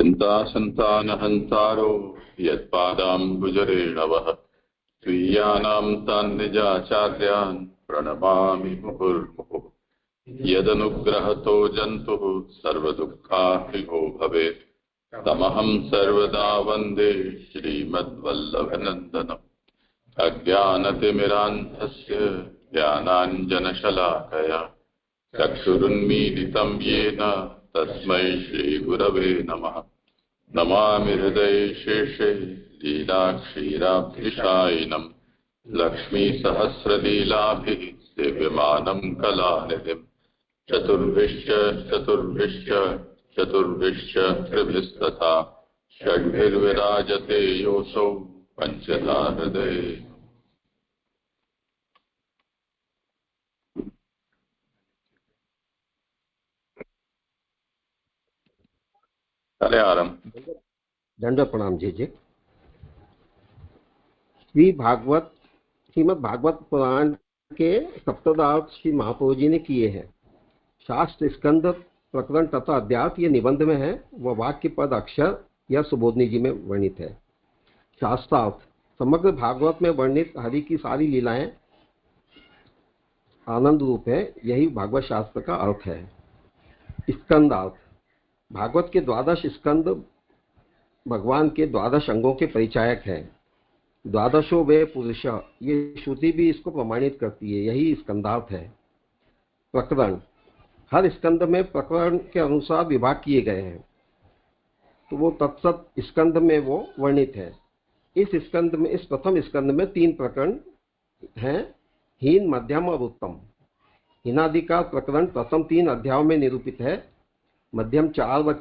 चिन्तासन्तानहन्तारो यत्पादाम्बुजरेणवः स्वीयानां तान् निजाचार्यान् प्रणमामि मुहुर्मुहुः। यदनुग्रहतो जन्तुः सर्वदुःखाभिभो भवेत् तमहं सर्वदा वन्दे श्रीमद्वल्लभनन्दनम्। अज्ञानतिमिरान्धस्य ज्ञानाञ्जनशलाकया चक्षुरुन्मीलितं येन तस्मै श्रीगुरवे नमः। नमामि हृदये शेषे लीलाक्षीराब्धिशायिनं लक्ष्मीसहस्रलीलाभिः सेव्यमानं कलानिधिम्। चतुर्भिश्च त्रिभिस्तथा षड्भिर्विराजते योऽसौ पञ्चधा हृदये। दंड प्रणाम जी। श्रीमद् भागवत पुराण के सप्तदार्थ श्री महाप्रभु जी ने किए हैं। शास्त्र स्कंद प्रकरण तथा अध्यात्म ये निबंध में है, वह वाक्य पद अक्षर या सुबोधनी जी में वर्णित है। शास्त्रार्थ समग्र भागवत में वर्णित हरि की सारी लीलाएं आनंद रूप है, यही भागवत शास्त्र का अर्थ है। स्कंदार्थ भागवत के द्वादश स्कंद भगवान के द्वादश अंगों के परिचायक हैं। द्वादशो वे पुरुष, ये श्रुति भी इसको प्रमाणित करती है, यही स्कंदार्थ है। प्रकरण हर स्कंद में प्रकरण के अनुसार विभाग किए गए हैं, तो वो तत्सत स्कंद में वो वर्णित है। इस प्रथम स्कंद में 3 प्रकरण हैं, हीन, मध्यम और उत्तम। हीनादिकार प्रकरण प्रथम 3 अध्यायों में निरूपित है, मध्यम 4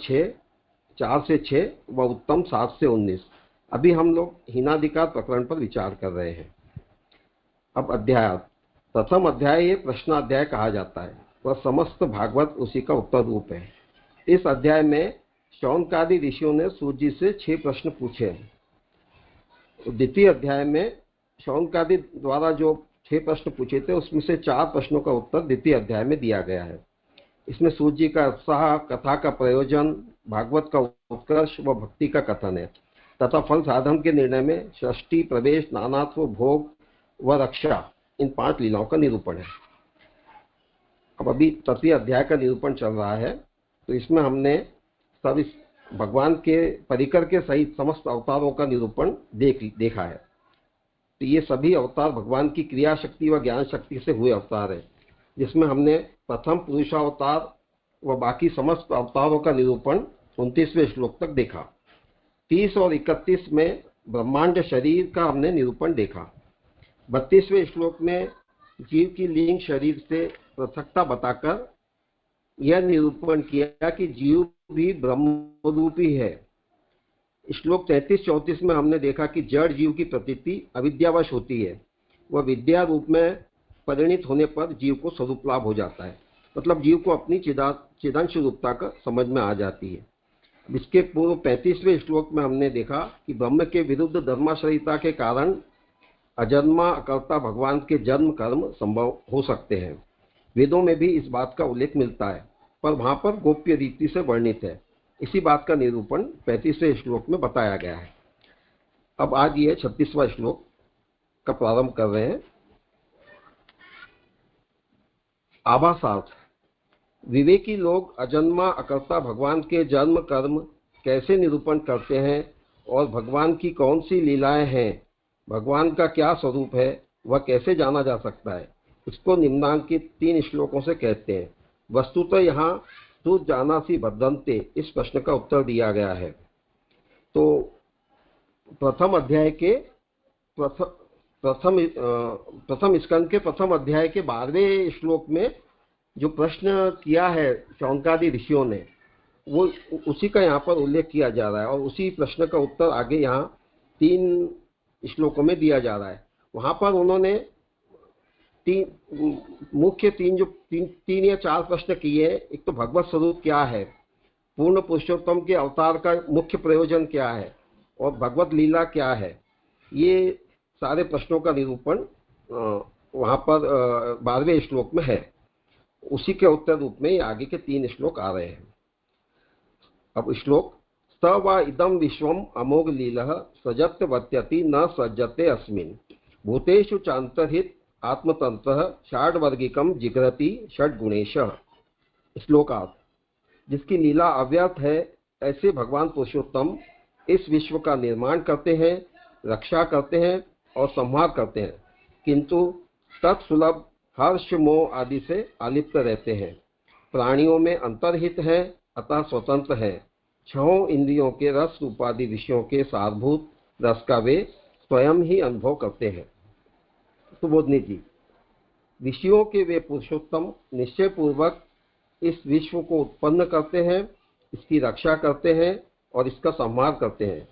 से 6 व उत्तम 7 से 19। अभी हम लोग हीनादिकार प्रकरण पर विचार कर रहे हैं। अब अध्याय प्रथम अध्याय ये प्रश्नाध्याय कहा जाता है, वह समस्त भागवत उसी का उत्तर रूप है। इस अध्याय में शौनकादि ऋषियों ने सूत जी से 6 प्रश्न पूछे। द्वितीय अध्याय में शौनकादि द्वारा जो 6 प्रश्न पूछे थे, उसमें से 4 प्रश्नों का उत्तर द्वितीय अध्याय में दिया गया है। इसमें सूत जी का उत्साह, कथा का प्रयोजन, भागवत का उत्कर्ष व भक्ति का कथन है तथा फल साधन के निर्णय में सृष्टि, प्रवेश, नानात्व, भोग व रक्षा, इन 5 लीलाओं का निरूपण है। अब अभी तृतीय अध्याय का निरूपण चल रहा है, तो इसमें हमने सब इस भगवान के परिकर के सहित समस्त अवतारों का निरूपण देखा है। तो ये सभी अवतार भगवान की क्रिया शक्ति व ज्ञान शक्ति से हुए अवतार है, जिसमें हमने प्रथम पुरुषावतार व बाकी समस्त अवतारों का निरूपण 29वें श्लोक तक देखा। 30 और 31 में ब्रह्मांड शरीर का हमने निरूपण देखा। 32वें श्लोक में जीव की लिंग शरीर से पृथकता बताकर यह निरूपण किया कि जीव भी ब्रह्म रूपी है। श्लोक 33-34 में हमने देखा कि जड़ जीव की प्रतीति अविद्यावश होती है, वह विद्या रूप में परिणित होने पर जीव को स्वरूप लाभ हो जाता है, मतलब जीव को अपनी चिदांश रूपता का समझ में आ जाती है। इसके पूर्व 35वें श्लोक में हमने देखा कि ब्रह्म के विरुद्ध धर्माश्रयता के कारण अजन्मा अकर्ता भगवान के जन्म कर्म संभव हो सकते हैं। वेदों में भी इस बात का उल्लेख मिलता है, पर वहां पर गोप्य रीति से वर्णित है। इसी बात का निरूपण 35वें श्लोक में बताया गया है। अब आज ये 36वां श्लोक का प्रारंभ कर रहे हैं। आभासार्थ विवेकी लोग अजन्मा अकर्ता भगवान के जन्म कर्म कैसे निरूपण करते हैं और भगवान की कौन सी लीलाएं हैं, भगवान का क्या स्वरूप है, वह कैसे जाना जा सकता है, इसको निम्नांकित 3 श्लोकों से कहते हैं। वस्तुतः यहाँ तू जानासी बद्धन्ते, इस प्रश्न का उत्तर दिया गया है। तो प्रथम अध्याय के प्रथम स्कंद के प्रथम अध्याय के 12वें श्लोक में जो प्रश्न किया है शौनकादि ऋषियों ने, वो उसी का यहाँ पर उल्लेख किया जा रहा है और उसी प्रश्न का उत्तर आगे यहाँ 3 श्लोकों में दिया जा रहा है। वहाँ पर उन्होंने तीन या 4 प्रश्न किए। एक तो भगवत स्वरूप क्या है, पूर्ण पुरुषोत्तम के अवतार का मुख्य प्रयोजन क्या है और भगवत लीला क्या है। ये सारे प्रश्नों का निरूपण वहाँ पर 12वें श्लोक में है। उसी के उत्तर रूप में आगे के 3 श्लोक आ रहे हैं। अब श्लोक स वा इदं विश्वम् अमोघ लीलः सजत वर्त्यति न सज्जते अस्मिन् भूतेषु चान्तर्हित आत्मतंत्रः षाड्वर्गिकं जिघ्रति षड्गुणेशः। श्लोकार्थ। जिसकी लीला अव्यर्थ है, ऐसे भगवान पुरुषोत्तम इस विश्व का निर्माण करते हैं, रक्षा करते हैं और संहार करते हैं, किंतु तत्सुलभ हर्ष मोह आदि से आलिप्त रहते हैं। प्राणियों में अंतर्हित है, अतः स्वतंत्र है। छहों इंद्रियों के रस रूपादि विषयों के सारभूत रस का वे स्वयं ही अनुभव करते हैं। सुबोधनी जी, विषयों के वे पुरुषोत्तम निश्चय पूर्वक इस विश्व को उत्पन्न करते हैं, इसकी रक्षा करते हैं और इसका संहार करते हैं।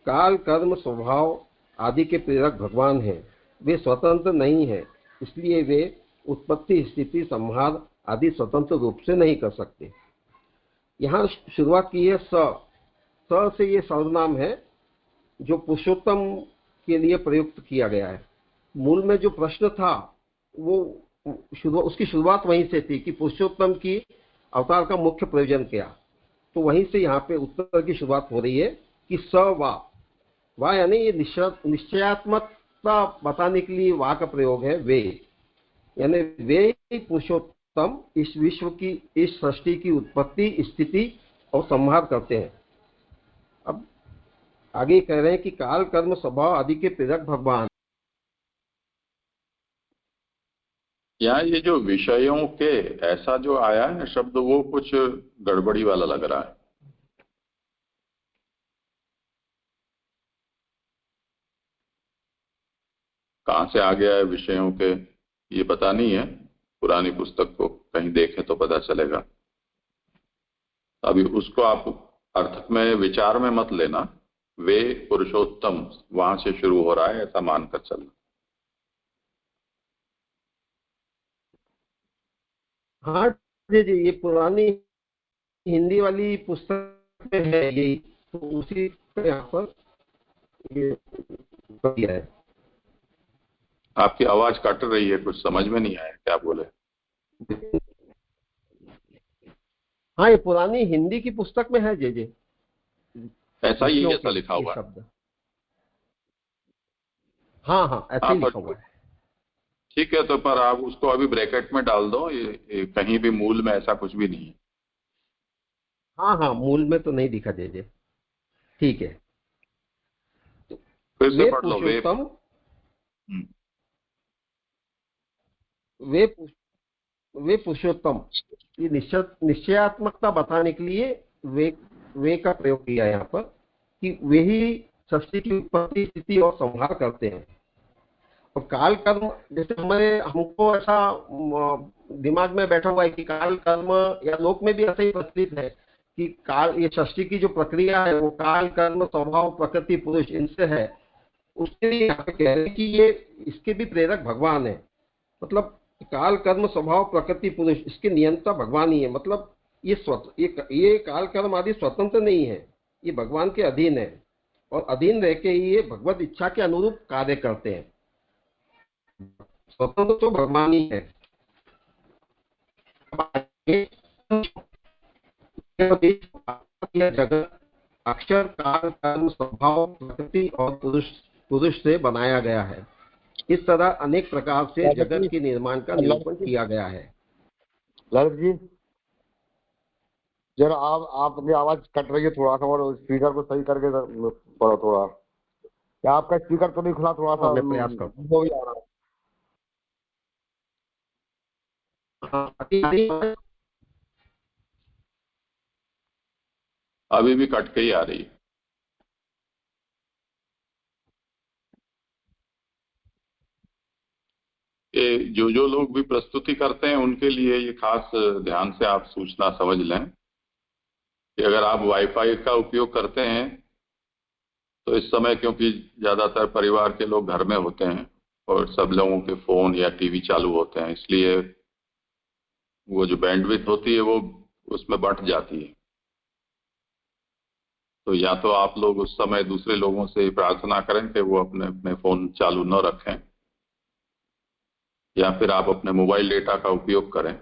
काल कर्म स्वभाव आदि के प्रेरक भगवान हैं, वे स्वतंत्र नहीं हैं, इसलिए वे उत्पत्ति स्थिति संहार आदि स्वतंत्र रूप से नहीं कर सकते। यहाँ शुरुआत की है स से, ये सर्वनाम है जो पुरुषोत्तम के लिए प्रयुक्त किया गया है। मूल में जो प्रश्न था वो उसकी शुरुआत वहीं से थी कि पुरुषोत्तम की अवतार का मुख्य प्रयोजन क्या, तो वहीं से यहाँ पे उत्तर की शुरुआत हो रही है कि स वा यानी ये निश्चयात्मकता बताने के लिए वा का प्रयोग है। वे यानी वे पुरुषोत्तम इस विश्व की, इस सृष्टि की उत्पत्ति स्थिति और संहार करते हैं। अब आगे कह रहे हैं कि काल कर्म स्वभाव आदि के प्रेरक भगवान। यहाँ ये जो विषयों के ऐसा जो आया है शब्द, वो कुछ गड़बड़ी वाला लग रहा है। कहाँ से आ गया है विषयों के, ये पता नहीं है। पुरानी पुस्तक को कहीं देखें तो पता चलेगा। अभी उसको आप अर्थ में, विचार में मत लेना। वे पुरुषोत्तम वहां से शुरू हो रहा है, ऐसा मानकर चलना। हाँ जी जी, ये पुरानी हिंदी वाली पुस्तक में है यही, तो उसी पे यहाँ पर ये किया है। आपकी आवाज कट रही है, कुछ समझ में नहीं आया क्या बोले। हाँ, ये पुरानी हिंदी की पुस्तक में है जे ऐसा ही ऐसा लिखा हुआ है। शब्द। हाँ हाँ, ऐसा ही लिखा हुआ है। ठीक है, तो पर आप उसको अभी ब्रैकेट में डाल दो। ये कहीं भी मूल में ऐसा कुछ भी नहीं है। हाँ हाँ, मूल में तो नहीं दिखा जे। ठीक है, फिर से पढ़ लो। वे पुरुषोत्तम, ये निश्चयात्मकता बताने के लिए वे का प्रयोग किया यहाँ पर कि वे ही सृष्टि की उत्पत्ति स्थिति और संहार करते हैं। और काल कर्म, जैसे हमको ऐसा दिमाग में बैठा हुआ है कि काल कर्म, या लोक में भी ऐसा ही प्रचलित है कि काल, ये सृष्टि की जो प्रक्रिया है वो काल कर्म स्वभाव प्रकृति पुरुष इनसे है। उसके लिए यहाँ पे कह रहे हैं कि ये इसके भी प्रेरक भगवान है। मतलब काल कर्म स्वभाव प्रकृति पुरुष, इसके नियंता भगवान ही है। मतलब ये काल कर्म आदि स्वतंत्र नहीं है, ये भगवान के अधीन है और अधीन रह के ही ये भगवत इच्छा के अनुरूप कार्य करते हैं। स्वतंत्र तो भगवान ही है। जगत अक्षर काल कर्म स्वभाव प्रकृति और पुरुष से बनाया गया है। इस तरह अनेक प्रकार से जगत के निर्माण का निरूपण किया गया है। ललित जी, जरा आप अपनी आवाज कट रही है थोड़ा सा, और स्पीकर को सही करके पढ़ो थोड़ा। क्या आपका स्पीकर तो नहीं खुला? थोड़ा सा मैं प्रयास करता वो भी आ रहा है। अभी भी कट के ही आ रही है। ये जो लोग भी प्रस्तुति करते हैं उनके लिए ये खास ध्यान से आप सूचना समझ लें कि अगर आप वाईफाई का उपयोग करते हैं तो इस समय, क्योंकि ज्यादातर परिवार के लोग घर में होते हैं और सब लोगों के फोन या टीवी चालू होते हैं, इसलिए वो जो बैंडविड्थ होती है वो उसमें बंट जाती है। तो या तो आप लोग उस समय दूसरे लोगों से प्रार्थना करें कि वो अपने अपने फोन चालू न रखें, या फिर आप अपने मोबाइल डेटा का उपयोग करें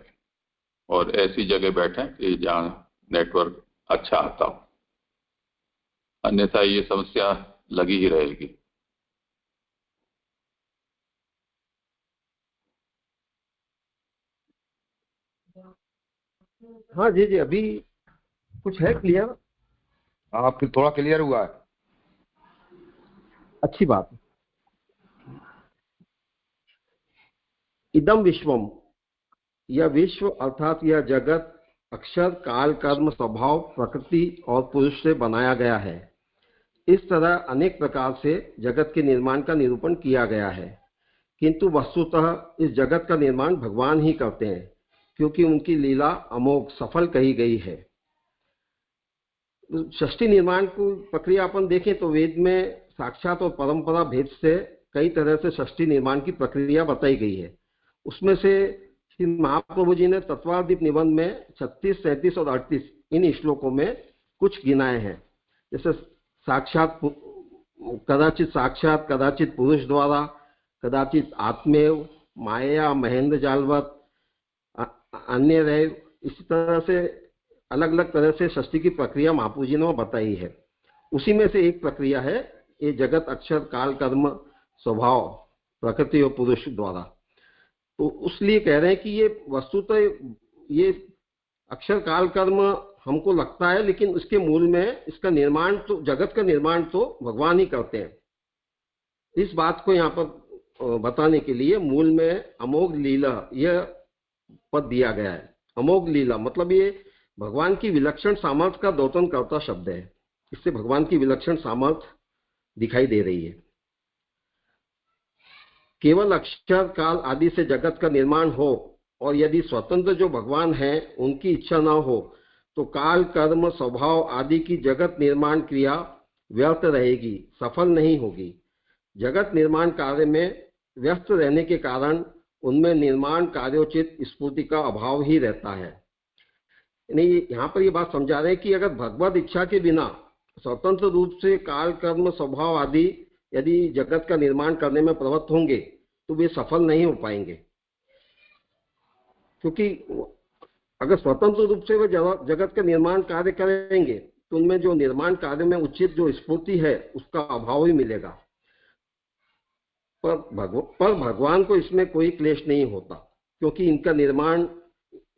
और ऐसी जगह बैठें कि जहाँ नेटवर्क अच्छा आता हो। अन्यथा ये समस्या लगी ही रहेगी। हाँ जी जी, अभी कुछ है क्लियर? आपकी थोड़ा क्लियर हुआ है। अच्छी बात। इदम विश्वम, यह विश्व अर्थात यह जगत अक्षर काल कर्म स्वभाव प्रकृति और पुरुष से बनाया गया है। इस तरह अनेक प्रकार से जगत के निर्माण का निरूपण किया गया है, किंतु वस्तुतः इस जगत का निर्माण भगवान ही करते हैं, क्योंकि उनकी लीला अमोघ सफल कही गई है। सृष्टि निर्माण की प्रक्रिया अपन देखें तो वेद में साक्षात और परंपरा भेद से कई तरह से सृष्टि निर्माण की प्रक्रिया बताई गई है। उसमें से श्री महाप्रभु जी ने तत्वादीप निबंध में 36, 37 और 38 इन श्लोकों में कुछ गिनाए हैं। जैसे साक्षात, कदाचित साक्षात, कदाचित पुरुष द्वारा, कदाचित आत्मेव, माया महेंद्र जालवत, अन्य रैव, इसी तरह से अलग अलग तरह से सृष्टि की प्रक्रिया महाप्रभु जी ने बताई है। उसी में से एक प्रक्रिया है ये जगत अक्षर काल कर्म स्वभाव प्रकृति और पुरुष द्वारा। तो उसलिए कह रहे हैं कि ये वस्तुतः ये अक्षर काल कर्म हमको लगता है, लेकिन उसके मूल में इसका निर्माण तो, जगत का निर्माण तो भगवान ही करते हैं। इस बात को यहाँ पर बताने के लिए मूल में अमोघ लीला यह पद दिया गया है। अमोघ लीला मतलब ये भगवान की विलक्षण सामर्थ्य का द्योतन करता शब्द है। इससे भगवान की विलक्षण सामर्थ्य दिखाई दे रही है। केवल अक्षर काल आदि से जगत का निर्माण हो और यदि स्वतंत्र जो भगवान हैं उनकी इच्छा न हो तो काल कर्म स्वभाव आदि की जगत निर्माण क्रिया व्यर्थ रहेगी, सफल नहीं होगी। जगत निर्माण कार्य में व्यस्त रहने के कारण उनमें निर्माण कार्योचित स्फूर्ति का अभाव ही रहता है। नहीं, यहाँ पर ये बात समझा रहे हैं कि अगर भगवत इच्छा के बिना स्वतंत्र रूप से काल कर्म स्वभाव आदि यदि जगत का निर्माण करने में प्रवृत्त होंगे तो वे सफल नहीं हो पाएंगे, क्योंकि अगर स्वतंत्र रूप से वे जगत का निर्माण कार्य करेंगे तो उनमें जो निर्माण कार्य में उचित जो स्फूर्ति है उसका अभाव ही मिलेगा। पर भगवान को इसमें कोई क्लेश नहीं होता, क्योंकि इनका निर्माण,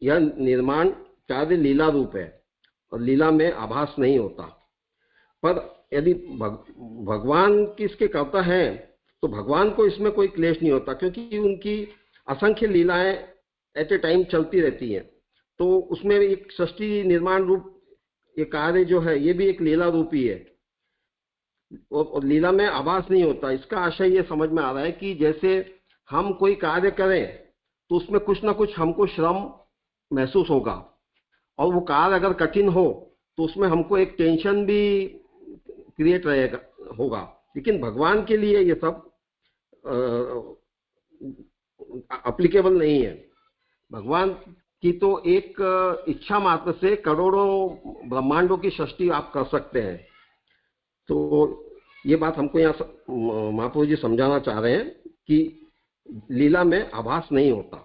यह निर्माण कार्य लीला रूप है और लीला में आभास नहीं होता। पर यदि भगवान किसके करता है तो भगवान को इसमें कोई क्लेश नहीं होता, क्योंकि उनकी असंख्य लीलाएं एट ए टाइम चलती रहती हैं। तो उसमें एक सृष्टि निर्माण रूप ये कार्य जो है ये भी एक लीला रूप ही है और लीला में आभास नहीं होता। इसका आशय ये समझ में आ रहा है कि जैसे हम कोई कार्य करें तो उसमें कुछ ना कुछ हमको श्रम महसूस होगा, और वो कार्य अगर कठिन हो तो उसमें हमको एक टेंशन भी क्रिएट रहेगा होगा। लेकिन भगवान के लिए ये सब अप्लीकेबल नहीं है। भगवान की तो एक इच्छा मात्र से करोड़ों ब्रह्मांडों की सृष्टि आप कर सकते हैं। तो ये बात हमको यहाँ महाप्रभु जी समझाना चाह रहे हैं कि लीला में आभास नहीं होता।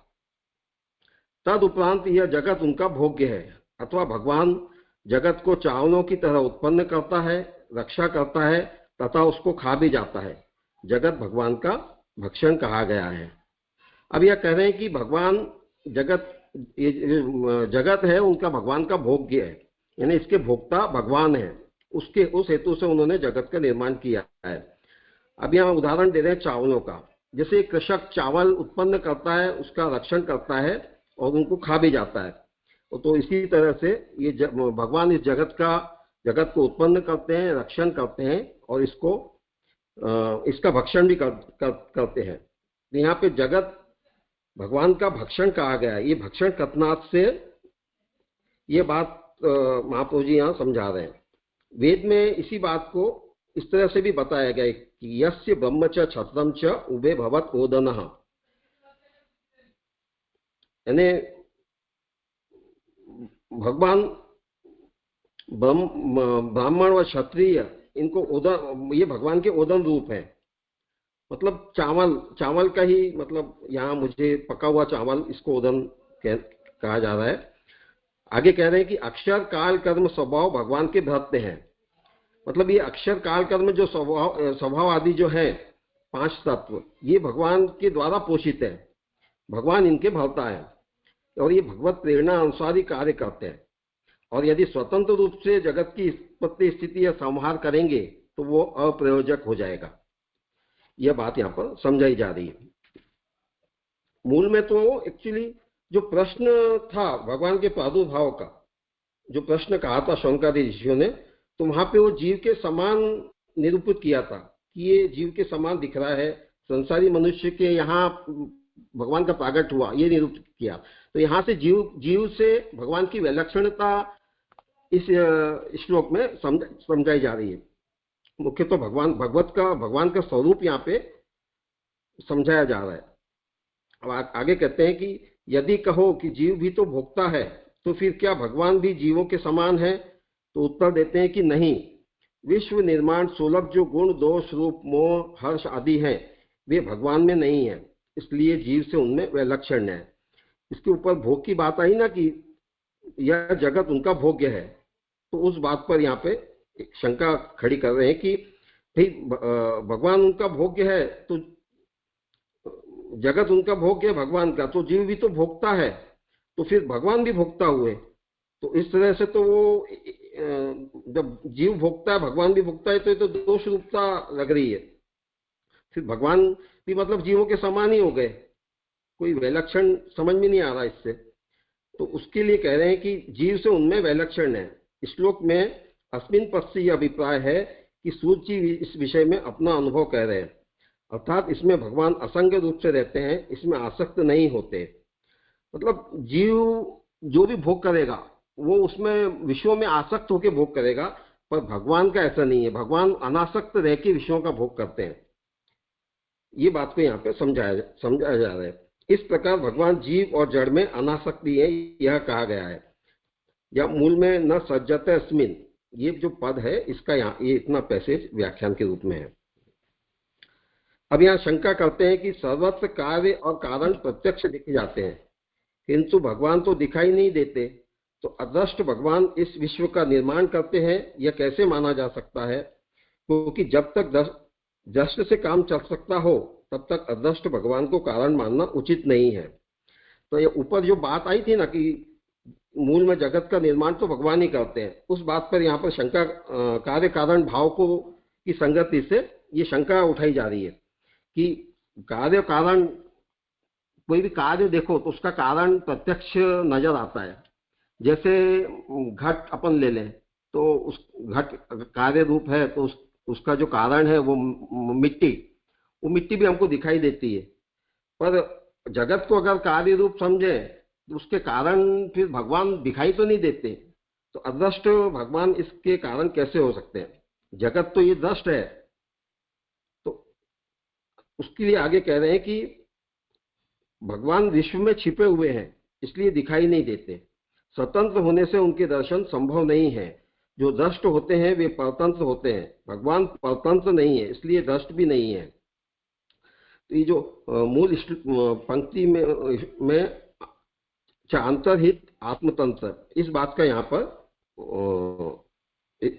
तद उपरांत यह जगत उनका भोग्य है, अथवा भगवान जगत को चावलों की तरह उत्पन्न करता है, रक्षा करता है तथा उसको खा भी जाता है। जगत भगवान का भक्षण कहा गया है। अब यह कह रहे हैं कि भगवान जगत, ये जगत है उनका भगवान का भोग्य है, यानी इसके भोक्ता भगवान है। उसके उस हेतु से उन्होंने जगत का निर्माण किया है। अब यहाँ उदाहरण दे रहे हैं चावलों का। जैसे कृषक चावल उत्पन्न करता है, उसका रक्षण करता है और उनको खा भी जाता है, तो इसी तरह से ये भगवान इस जगत को उत्पन्न करते हैं, रक्षण करते हैं और इसका भक्षण भी करते हैं। यहाँ पे जगत भगवान का भक्षण कहा गया है। ये भक्षण कथनार्थ से ये बात महाप्रभु जी यहाँ समझा रहे हैं। वेद में इसी बात को इस तरह से भी बताया गया है कि यस्य ब्रह्म च क्षत्रम च उभे भवत ओदनः, यानी भगवान ब्राह्मण व क्षत्रिय इनको ओदन, ये भगवान के ओदन रूप है। मतलब चावल का ही मतलब यहाँ मुझे पका हुआ चावल, इसको ओदन कहा जा रहा है। आगे कह रहे हैं कि अक्षर काल कर्म स्वभाव भगवान के भृत्य हैं। मतलब ये अक्षर काल कर्म जो स्वभाव आदि जो है 5 तत्व, ये भगवान के द्वारा पोषित है, भगवान इनके भरता है और ये भगवत प्रेरणा अनुसार ही कार्य करते हैं। और यदि स्वतंत्र रूप से जगत की उत्पत्ति स्थिति या संहार करेंगे तो वो अप्रयोजक हो जाएगा। यह बात यहाँ पर समझाई जा रही है। मूल में तो एक्चुअली जो प्रश्न था भगवान के प्रादुर्भाव का, जो प्रश्न कहा था शौनकादि ऋषियों ने, तो वहां पे वो जीव के समान निरूपित किया था कि ये जीव के समान दिख रहा है, संसारी मनुष्य के यहाँ भगवान का प्रागट हुआ, ये निरूपित किया। तो यहाँ से जीव से भगवान की विलक्षणता इस श्लोक में समझाई जा रही है। मुख्य तो भगवान का स्वरूप यहाँ पे समझाया जा रहा है। अब आगे कहते हैं कि यदि कहो कि जीव भी तो भोक्ता है तो फिर क्या भगवान भी जीवों के समान है? तो उत्तर देते हैं कि नहीं। विश्व निर्माण सुलभ जो गुण दोष रूप मोह हर्ष आदि हैं वे भगवान में नहीं है, इसलिए जीव से उनमें विलक्षण है। इसके ऊपर भोग की बात आई ना कि यह जगत उनका भोग्य है, तो उस बात पर यहाँ पे शंका खड़ी कर रहे हैं कि भाई भगवान उनका भोग्य है तो जगत उनका भोग्य है भगवान का, तो जीव भी तो भोगता है, तो फिर भगवान भी भोगता हुए। तो इस तरह से तो वो जब जीव भोगता है भगवान भी भोगता है तो ये तो दोष रूपता लग रही है। फिर भगवान भी मतलब जीवों के समान ही हो गए, कोई विलक्षण समझ में नहीं आ रहा इससे। तो उसके लिए कह रहे हैं कि जीव से उनमें विलक्षण है। श्लोक में अस्मिन पद से यह अभिप्राय है कि सूर्य जी इस विषय में अपना अनुभव कह रहे हैं, अर्थात इसमें भगवान असंग रूप से रहते हैं, इसमें आसक्त नहीं होते। मतलब जीव जो भी भोग करेगा वो उसमें विषयों में आसक्त होकर भोग करेगा, पर भगवान का ऐसा नहीं है। भगवान अनासक्त रह के विषयों का भोग करते हैं। ये बात को यहाँ पे समझाया जा रहा है। इस प्रकार भगवान जीव और जड़ में अनासक्ति है, यह कहा गया है। या मूल में न सज्जते अस्मिन, ये जो पद है इसका यहाँ ये इतना पैसेज व्याख्यान के रूप में है। अब यहाँ शंका करते हैं कि सर्वत्र कार्य और कारण प्रत्यक्ष दिख जाते हैं, किंतु भगवान तो दिखाई नहीं देते, तो अदृष्ट भगवान इस विश्व का निर्माण करते हैं, यह कैसे माना जा सकता है? क्योंकि जब तक दृष्ट से काम चल सकता हो तब तक अदृष्ट भगवान को कारण मानना उचित नहीं है। तो ये ऊपर जो बात आई थी ना कि मूल में जगत का निर्माण तो भगवान ही करते हैं, उस बात पर यहाँ पर शंका कार्य कारण भाव को की संगति से ये शंका उठाई जा रही है कि कार्य कारण, कोई भी कार्य देखो तो उसका कारण प्रत्यक्ष नजर आता है। जैसे घट अपन ले लें तो उस घट कार्य रूप है, तो उसका जो कारण है वो मिट्टी, वो मिट्टी भी हमको दिखाई देती है। पर जगत को अगर कार्य रूप समझे तो उसके कारण फिर भगवान दिखाई तो नहीं देते, तो अदृष्ट भगवान इसके कारण कैसे हो सकते हैं? जगत तो ये दृष्ट है। तो उसके लिए आगे कह रहे हैं कि भगवान विश्व में छिपे हुए हैं, इसलिए दिखाई नहीं देते। स्वतंत्र होने से उनके दर्शन संभव नहीं है। जो दृष्ट होते हैं वे परतंत्र होते हैं, भगवान परतंत्र नहीं है, इसलिए दृष्ट भी नहीं है। तो ये जो मूल पंक्ति में अंतर्हित आत्मतंत्र, इस बात का यहाँ पर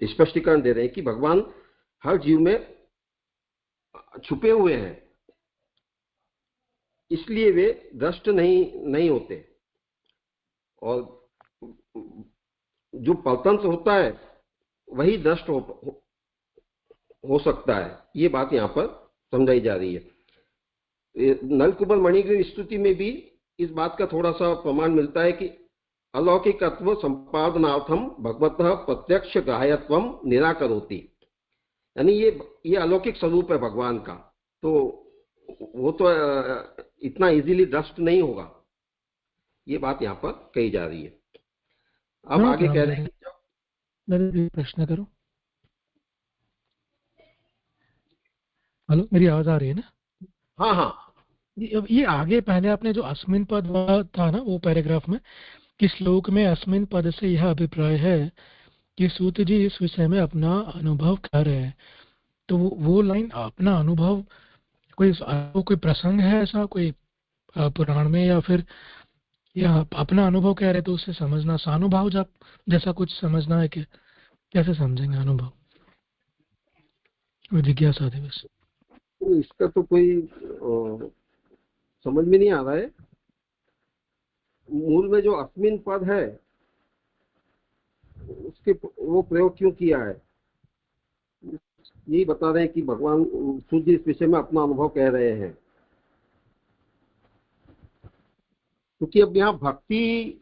स्पष्टीकरण दे रहे हैं कि भगवान हर जीव में छुपे हुए हैं, इसलिए वे दृष्ट नहीं होते। और जो परतंत्र होता है वही दृष्ट हो सकता है। ये बात यहाँ पर समझाई जा रही है। नलकुबर मणिग्रीव स्तुति में भी इस बात का थोड़ा सा प्रमाण मिलता है कि अलौकिकत्व संपादनार्थम भगवतः प्रत्यक्ष ग्राह्यत्वम निराकरोति, यानी ये अलौकिक स्वरूप है भगवान का, तो वो तो इतना इजीली दृष्ट नहीं होगा। ये बात यहाँ पर कही जा रही है। अब आगे कह रहे हैं, प्रश्न करो। हेलो, मेरी आवाज आ रही है ना? हाँ हाँ। ये आगे पहले आपने जो अस्मिन पद था ना वो पैराग्राफ में, कि श्लोक में अस्मिन पद से यह अभिप्राय है कि सूत जी इस विषय में अपना अनुभव कर रहे हैं, तो वो लाइन अपना अनुभव कोई प्रसंग है ऐसा कोई पुराण में, या फिर या अपना अनुभव कह रहे तो उससे समझना सानुभाव जैसा कुछ समझना है कि कैसे समझेंगे अनुभव? वो जिज्ञासा थी बस। तो इसका तो कोई समझ में नहीं आ रहा है। मूल में जो अस्मिन पद है उसके वो प्रयोग क्यों किया है, यही बता रहे हैं कि भगवान सूर्य इस विषय में अपना अनुभव कह रहे हैं। क्योंकि अब यहाँ भक्ति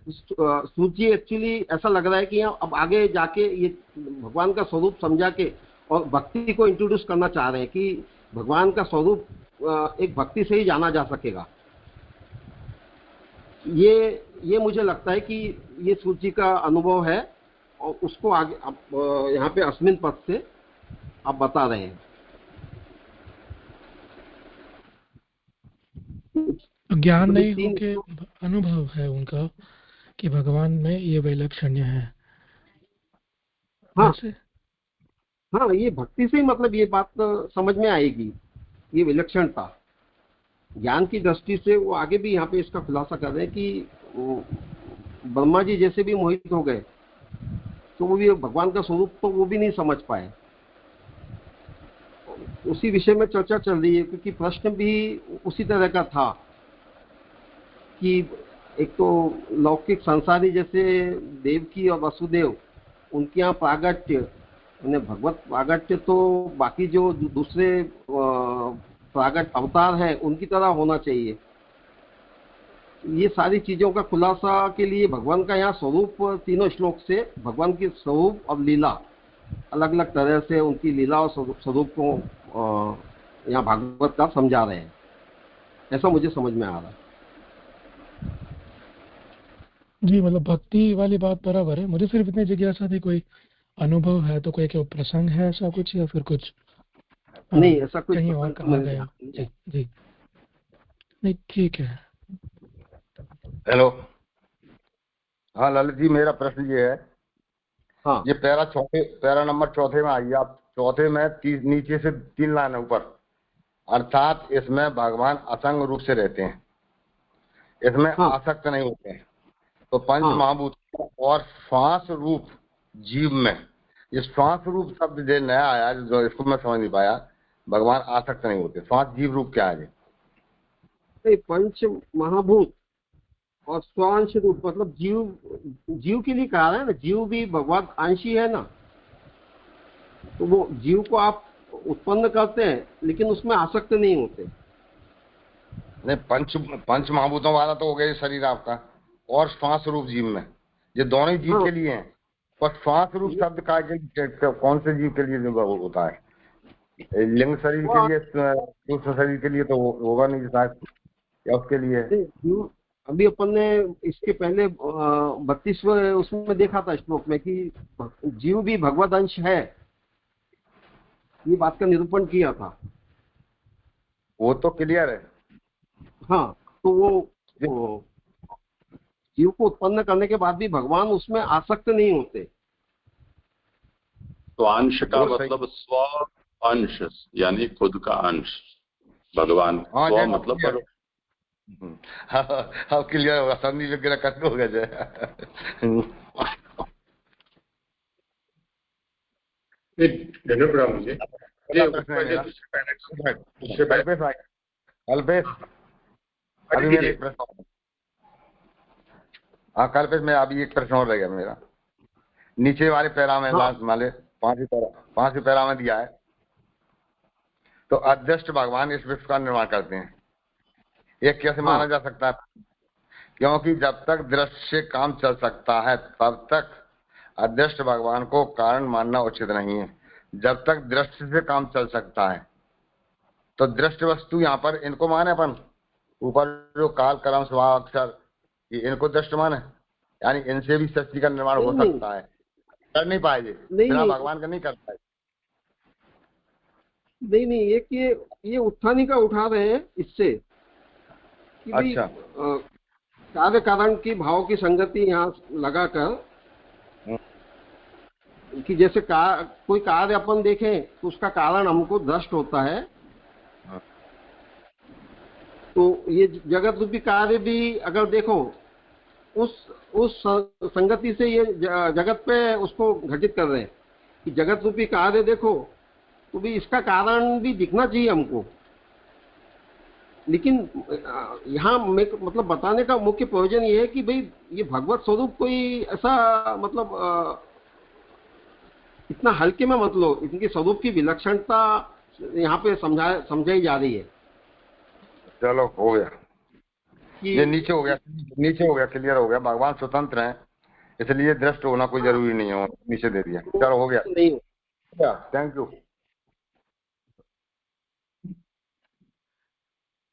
सूर्य एक्चुअली ऐसा लग रहा है कि यहाँ अब आगे जाके ये भगवान का स्वरूप समझा के और भक्ति को इंट्रोड्यूस करना चाह रहे हैं कि भगवान का स्वरूप एक भक्ति से ही जाना जा सकेगा। ये मुझे लगता है कि ये सूर्य का अनुभव है और उसको आगे अब यहाँ पे अस्मिन पद से आप बता रहे हैं। ज्ञान नहीं हो के अनुभव है उनका कि भगवान में ये वैलक्षण्य है। हाँ वैसे हाँ, ये भक्ति से ही मतलब ये बात समझ में आएगी, ये विलक्षणता। ज्ञान की दृष्टि से वो आगे भी यहाँ पे इसका खुलासा कर रहे हैं कि ब्रह्मा जी जैसे भी मोहित हो गए तो वो भी भगवान का स्वरूप तो वो भी नहीं समझ पाए। उसी विषय में चर्चा चल रही है क्योंकि प्रश्न भी उसी तरह का था कि एक तो लौकिक संसारी जैसे देवकी और वसुदेव, उनके यहाँ प्रागट्य भगवत प्रागट्य तो बाकी जो दूसरे प्रागट अवतार है उनकी तरह होना चाहिए। ये सारी चीजों का खुलासा के लिए भगवान का यहाँ स्वरूप तीनों श्लोक से भगवान की स्वरूप और लीला अलग अलग तरह से उनकी लीला और स्वरूप को यहाँ भागवत का समझा रहे हैं, ऐसा मुझे समझ में आ रहा है। जी, मतलब भक्ति वाली बात बराबर है। मुझे सिर्फ इतनी जिज्ञासा थी, कोई अनुभव है तो कोई क्या प्रसंग है ऐसा कुछ या फिर कुछ नहीं, ऐसा कुछ कहीं और कहा गया। जी जी, नहीं ठीक है। हेलो, हाँ ललित जी, मेरा प्रश्न ये है। हाँ, ये पैरा नंबर चौथे में आइए आप। चौथे में नीचे से 3 लाइन ऊपर, अर्थात इसमें भगवान असंग रूप से रहते हैं, इसमें आसक्त नहीं होते हैं। तो पंच महाभूत और श्वास रूप जीव में, ये श्वास रूप शब्द जो नया आया जो इसको मैं समझ नहीं पाया, भगवान आसक्त नहीं होते, श्वास जीव रूप क्या है? पंच महाभूत और स्वांश रूप मतलब जीव के लिए कहा है ना, जीव भी भगवान अंशी है ना, तो वो जीव को आप उत्पन्न करते हैं लेकिन उसमें आसक्त नहीं होते। नहीं, पंच महाभूतों वाला तो हो गया शरीर आपका, और श्वास रूप जीव में, ये दोनों ही जीव के लिए हैं। पर श्वास रूप शब्द का कौन से जीव के लिए होता है? लिंग शरीर के लिए, सूक्ष्म शरीर के लिए तो होगा नहीं शायद, या उसके लिए? अभी अपन ने इसके पहले 32वें उसमें देखा था श्लोक में कि जीव भी भगवत अंश है, ये बात का निरूपण किया था। वो तो क्लियर है। हाँ, तो वो जीव को उत्पन्न करने के बाद भी भगवान उसमें आसक्त नहीं होते। तो अंश का मतलब स्व अंश, यानी खुद का अंश भगवान। स्व मतलब हाँ क्लियर होगा, संधि वगैरह कट हो गया। मुझे कल्पेश में अभी एक प्रश्न और रह गया मेरा। नीचे वाले पैरा में माले 5वें पैरा में दिया है, तो अदृष्ट भगवान इस विश्व का निर्माण करते हैं, ये कैसे माना जा सकता है? क्योंकि जब तक दृष्टि से काम चल सकता है तब तक अदृष्ट भगवान को कारण मानना उचित नहीं है। जब तक दृष्टि से काम चल सकता है तो दृष्ट वस्तु यहाँ पर इनको माने अपन, ऊपर जो काल कर्म स्वभाव अक्षर, ये इनको दृष्ट माने, यानी इनसे भी सृष्टि का निर्माण हो सकता है। कर नहीं पाएंगे, बिना भगवान का नहीं कर पाए। नहीं, एक ये उत्थानी का उठा रहे हैं इससे कि अच्छा, कार्य कारण की भाव की संगति यहाँ लगाकर कि जैसे कोई कार्य अपन देखें तो उसका कारण हमको दृष्ट होता है, तो ये जगत रूपी कार्य भी अगर देखो उस संगति से ये जगत पे उसको घटित कर रहे हैं कि जगत रूपी कार्य देखो तो भी इसका कारण भी दिखना चाहिए हमको। लेकिन यहाँ मैं मतलब बताने का मुख्य प्रयोजन ये है कि भाई ये भगवत स्वरूप कोई ऐसा मतलब इतना हल्के में मत लो, इनके स्वरूप की विलक्षणता यहाँ पे समझाई जा रही है। चलो हो गया, कि ये नीचे हो गया, क्लियर हो गया। भगवान स्वतंत्र हैं, इसलिए दृष्ट होना कोई जरूरी नहीं है, नीचे दे दिया। चलो हो गया, नहीं हो। Thank you.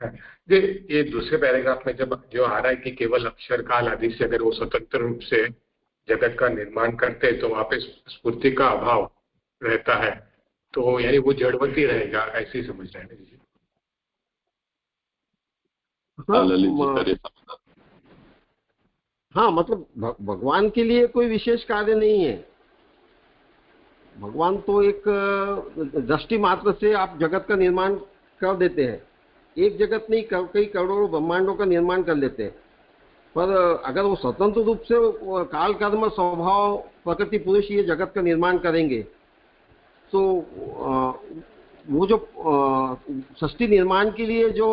जी, ये दूसरे पैराग्राफ में जब जो आ रहा है कि केवल अक्षर काल आदि से अगर वो स्वतंत्र रूप से जगत का निर्माण करते हैं तो वहां पे स्फूर्ति का अभाव रहता है, तो यानी वो जड़वती रहेगा, ऐसे ही समझ रहे हैं जी। हाँ, मतलब भगवान के लिए कोई विशेष कार्य नहीं है। भगवान तो एक दृष्टि मात्र से आप जगत का निर्माण कर देते हैं। एक जगत नहीं, कई करोड़ों ब्रह्मांडों का निर्माण कर लेते हैं। पर अगर वो स्वतंत्र रूप से काल कर्म स्वभाव प्रकृति पुरुष ये जगत का निर्माण करेंगे तो वो जो सृष्टि निर्माण के लिए जो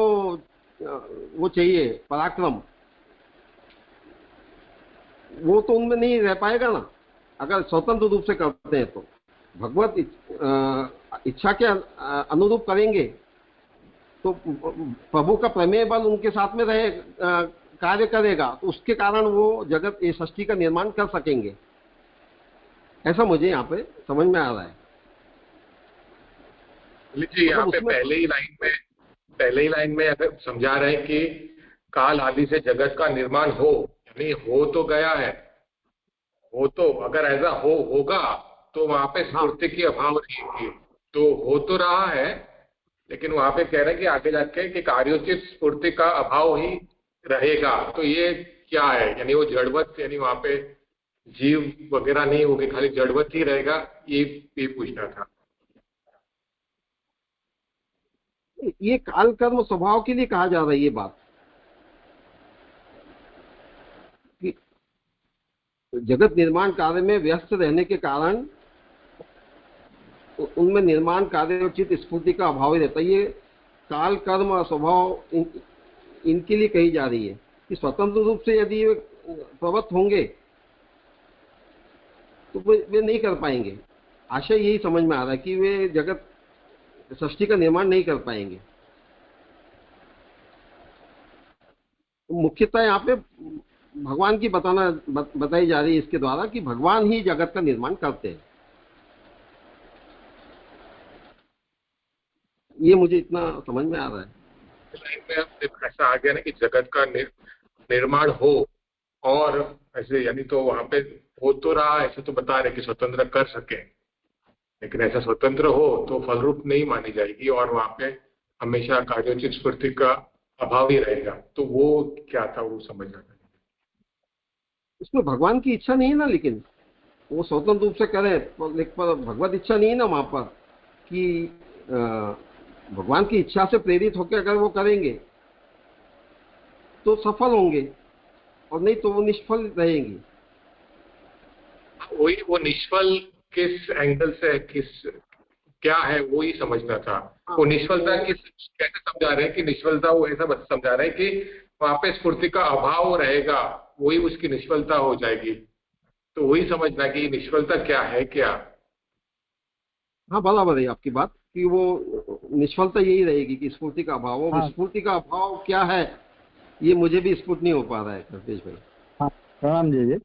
वो चाहिए पराक्रम, वो तो उनमें नहीं रह पाएगा ना, अगर स्वतंत्र रूप से करते हैं तो। भगवत इच्छा के अनुरूप करेंगे तो प्रभु का प्रमेय बल उनके साथ में रहे, कार्य करेगा, तो उसके कारण वो जगत ये सृष्टि का निर्माण कर सकेंगे। ऐसा मुझे यहाँ पे समझ में आ रहा है। जी, यहाँ पे पहले ही लाइन में अगर समझा रहे हैं कि काल आदि से जगत का निर्माण हो, यानी हो तो गया है, हो तो अगर ऐसा होगा तो वहां पे स्फूर्ति की अभाव रहेगी। तो हो तो रहा है, लेकिन वहां पे कह रहे हैं कि आगे जाके कि कार्योचित स्फूर्ति का अभाव ही रहेगा। तो ये क्या है, यानी वो जड़वत, यानी वहां पे जीव वगैरह नहीं होगी, खाली जड़वत ही रहेगा, ये पूछना था। ये काल कर्म स्वभाव के लिए कहा जा रहा है ये बात, कि जगत निर्माण कार्य में व्यस्त रहने के कारण उनमें निर्माण कार्य उचित स्फूर्ति का अभाव ही रहता है। ये काल कर्म स्वभाव इनके लिए कही जा रही है कि स्वतंत्र रूप से यदि वे प्रवृत्त होंगे तो वे नहीं कर पाएंगे। आशय यही समझ में आ रहा है कि वे जगत सृष्टि का निर्माण नहीं कर पाएंगे। मुख्यतः यहाँ पे भगवान की बताई जा रही है इसके द्वारा कि भगवान ही जगत का निर्माण करते हैं। ये मुझे इतना समझ में आ रहा है। लाइन में ऐसा आ गया ना कि जगत का निर्माण हो, और ऐसे यानी तो वहां पे हो तो रहा, ऐसे तो बता रहे कि स्वतंत्र कर सके, लेकिन ऐसा स्वतंत्र हो तो फलरूप नहीं मानी जाएगी और वहां पे हमेशा कार्योचित स्फूर्ति का अभाव ही रहेगा। तो वो क्या था, वो समझना था। इसमें भगवान की इच्छा नहीं है ना, लेकिन वो स्वतंत्र रूप से करे, पर भगवत इच्छा नहीं है ना वहां पर कि भगवान की इच्छा से प्रेरित होकर अगर वो करेंगे तो सफल होंगे, और नहीं तो वो निष्फल रहेंगी। वही, वो निष्फल किस एंगल से, क्या है, वो ही समझना था। वो निष्फलता कैसे समझा रहे हैं कि निष्फलता वो ऐसा समझा रहे हैं कि वहां पे स्फूर्ति का अभाव रहेगा, वही उसकी निष्फलता हो जाएगी। तो वही समझना कि निष्फलता क्या है, क्या। हाँ, बराबर है आपकी बात कि वो निष्फलता यही रहेगी कि स्फूर्ति का अभाव हो। हाँ। स्फूर्ति का अभाव क्या है ये मुझे भी स्फुट नहीं हो पा रहा है कल्पेश भाई। हाँ, प्रणाम जी।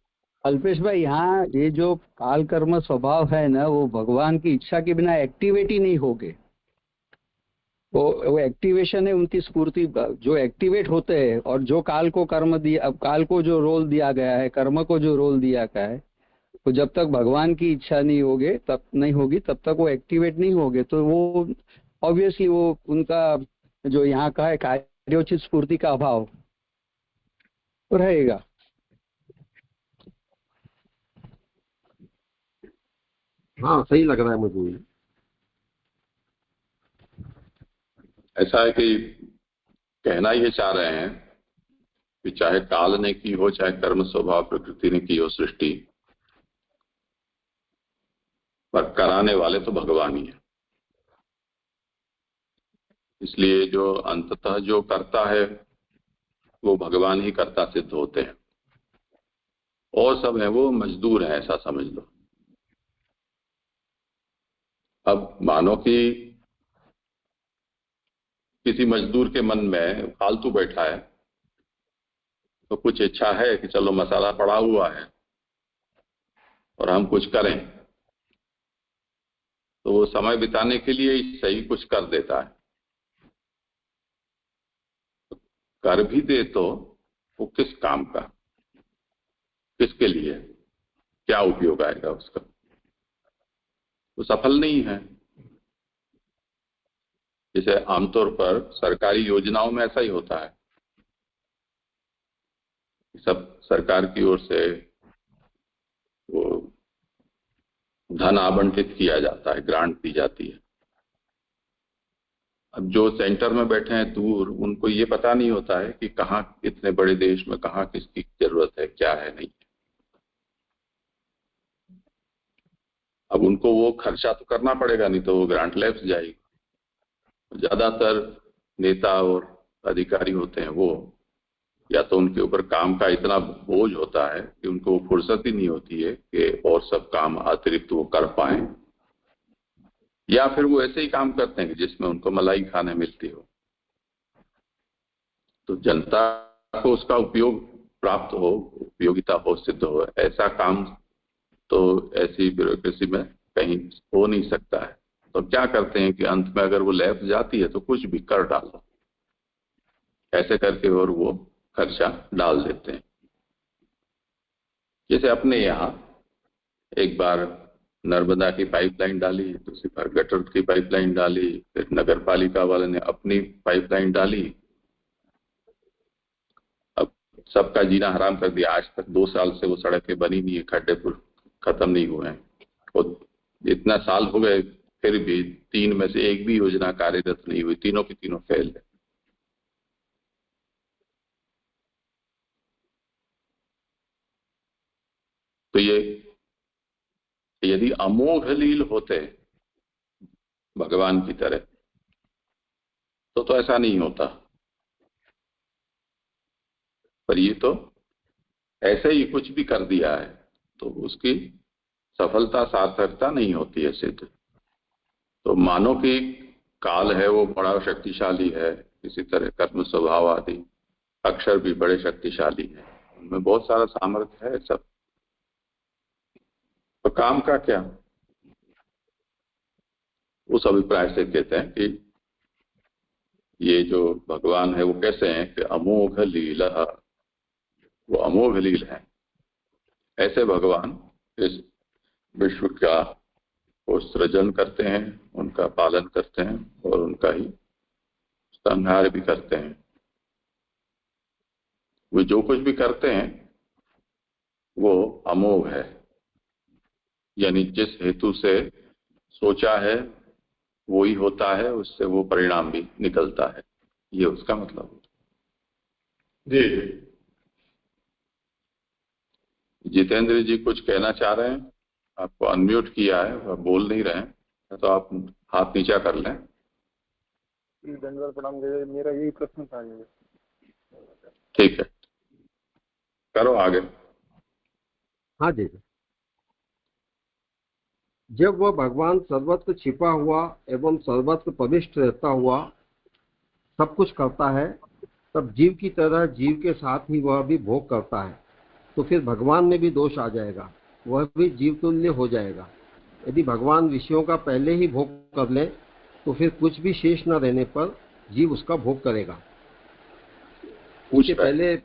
अल्पेश भाई, यहाँ ये जो काल कर्म स्वभाव है ना, वो भगवान की इच्छा के बिना एक्टिवेट ही नहीं होगे। वो एक्टिवेशन है उनकी स्फूर्ति, जो एक्टिवेट होते हैं, और जो काल को कर्म दिया, अब काल को जो रोल दिया गया है, कर्म को जो रोल दिया गया है, तो जब तक भगवान की इच्छा नहीं होगी तब तक वो एक्टिवेट नहीं होगे। तो वो ऑब्वियसली वो उनका जो यहाँ का है कार्योचित स्फूर्ति का अभाव रहेगा। हाँ, सही लग रहा है मुझे। ऐसा है कि कहना ये चाह रहे हैं कि चाहे काल ने की हो, चाहे कर्म स्वभाव प्रकृति ने की हो सृष्टि, पर कराने वाले तो भगवान ही है। इसलिए जो अंततः जो करता है वो भगवान ही करता सिद्ध होते हैं, और सब है वो मजदूर हैं, ऐसा समझ लो। अब मानो कि किसी मजदूर के मन में फालतू बैठा है, तो कुछ इच्छा है कि चलो मसाला पड़ा हुआ है और हम कुछ करें, तो वो समय बिताने के लिए ही सही कुछ कर देता है। कर भी दे तो वो किस काम का, किसके लिए, क्या उपयोग आएगा उसका? वो सफल नहीं है। जैसे आमतौर पर सरकारी योजनाओं में ऐसा ही होता है, सब सरकार की ओर से वो धन आवंटित किया जाता है, ग्रांट दी जाती है। अब जो सेंटर में बैठे हैं दूर, उनको ये पता नहीं होता है कि कहाँ, इतने बड़े देश में कहाँ किसकी जरूरत है, क्या है, नहीं। अब उनको वो खर्चा तो करना पड़ेगा, नहीं तो वो ग्रांट लैप्स जाएगी। ज्यादातर नेता और अधिकारी होते हैं वो, या तो उनके ऊपर काम का इतना बोझ होता है कि उनको फुर्सत ही नहीं होती है कि और सब काम अतिरिक्त वो कर पाए, या फिर वो ऐसे ही काम करते हैं कि जिसमें उनको मलाई खाने मिलती हो। तो जनता को उसका उपयोग प्राप्त हो, उपयोगिता हो, सिद्ध हो, ऐसा काम तो ऐसी ब्यूरोक्रेसी में कहीं हो नहीं सकता है। तो क्या करते हैं कि अंत में अगर वो लैब जाती है तो कुछ भी कर डालो, ऐसे करके और वो खर्चा डाल देते हैं। जैसे अपने यहाँ एक बार नर्मदा की पाइपलाइन डाली, दूसरी बार गटर की पाइपलाइन डाली, फिर नगर पालिका वाले ने अपनी पाइपलाइन डाली। अब सबका जीना हराम कर दिया। आज तक 2 साल से वो सड़कें बनी नहीं है, खड्डे खत्म नहीं हुए हैं, और इतना साल हो गए फिर भी 3 में से एक भी योजना कार्यरत नहीं हुई, तीनों की तीनों फेल है। तो ये यदि अमोघ लील होते भगवान की तरह तो ऐसा नहीं होता। पर ये तो ऐसे ही कुछ भी कर दिया है तो उसकी सफलता सार्थकता नहीं होती है सिद्ध। तो मानो कि काल है वो बड़ा शक्तिशाली है, इसी तरह कर्म स्वभाव आदि अक्षर भी बड़े शक्तिशाली है, उनमें बहुत सारा सामर्थ्य है सब। तो काम का क्या? उस अभिप्राय से कहते हैं कि ये जो भगवान है वो कैसे हैं कि अमोघ लीला, वो अमोघ लील है। ऐसे भगवान इस विश्व का वो सृजन करते हैं, उनका पालन करते हैं और उनका ही संहार भी करते हैं। वो जो कुछ भी करते हैं वो अमोघ है, यानी जिस हेतु से सोचा है वो ही होता है, उससे वो परिणाम भी निकलता है, ये उसका मतलब है। जी जी। जितेंद्र जी कुछ कहना चाह रहे हैं? आपको अनम्यूट किया है, आप बोल नहीं रहे हैं, तो आप हाथ नीचा कर लें। धन्यवाद प्रणाम, मेरा यही प्रश्न था। ठीक है, करो आगे। हाँ जी। जब वह भगवान सर्वत्र छिपा हुआ एवं सर्वत्र प्रविष्ट रहता हुआ सब कुछ करता है, तब जीव की तरह जीव के साथ ही वह भी भोग करता है, तो फिर भगवान में भी दोष आ जाएगा, वह भी जीव तुल्य हो जाएगा। यदि भगवान विषयों का पहले ही भोग कर ले तो फिर कुछ भी शेष न रहने पर जीव उसका भोग करेगा। उसके पहले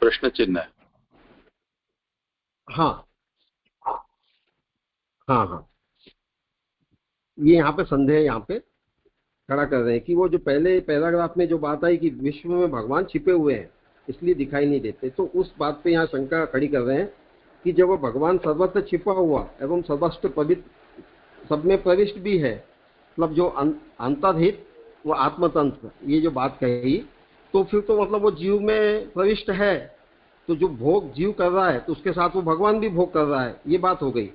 प्रश्न चिन्ह है। हाँ हाँ हाँ, ये यहाँ पे संदेह यहाँ पे खड़ा कर रहे हैं कि वो जो पहले पैराग्राफ में जो बात आई कि विश्व में भगवान छिपे हुए हैं इसलिए दिखाई नहीं देते, तो उस बात पे यहाँ शंका खड़ी कर रहे हैं कि जब वो भगवान सर्वत्र छिपा हुआ एवं सर्वस्त्र पवित्र सब में प्रविष्ट भी है, मतलब जो अंतर्हित वो आत्मतंत्र, ये जो बात कही, तो फिर तो मतलब वो जीव में प्रविष्ट है, तो जो भोग जीव कर रहा है तो उसके साथ वो भगवान भी भोग कर रहा है, ये बात हो गई।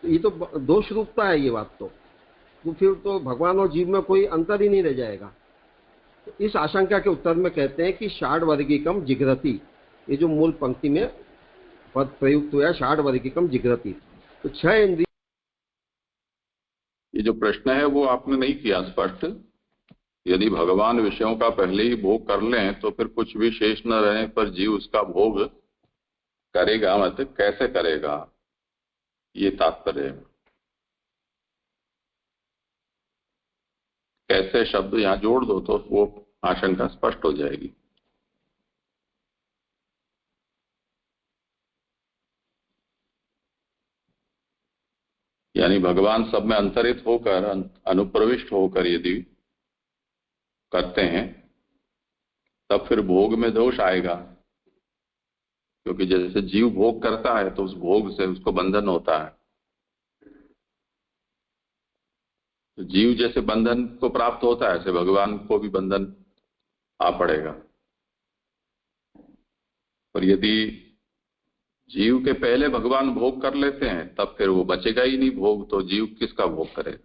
तो ये तो दोष रूपता है ये बात। तो तो फिर तो भगवान और जीव में कोई अंतर ही नहीं रह जाएगा। तो इस आशंका के उत्तर में कहते हैं कि षाड वर्गीकम जिघ्रति, ये जो मूल पंक्ति में पद प्रयुक्त हुआ है षाड वर्गीकम जिघ्रति, तो 6 इंद्रिय। ये जो प्रश्न है वो आपने नहीं किया स्पष्ट। यदि भगवान विषयों का पहले ही भोग कर लें तो फिर कुछ भी शेष न रहने पर जीव उसका भोग करेगा, मतलब कैसे करेगा, ये तात्पर्य है। कैसे शब्द यहां जोड़ दो तो वो आशंका स्पष्ट हो जाएगी। यानी भगवान सब में अंतरित होकर, अनुप्रविष्ट होकर यदि करते हैं तब फिर भोग में दोष आएगा, क्योंकि जैसे जीव भोग करता है तो उस भोग से उसको बंधन होता है। तो जीव जैसे बंधन को प्राप्त होता है ऐसे भगवान को भी बंधन आ पड़ेगा। और यदि जीव के पहले भगवान भोग कर लेते हैं तब फिर वो बचेगा ही नहीं भोग, तो जीव किसका भोग करेगा,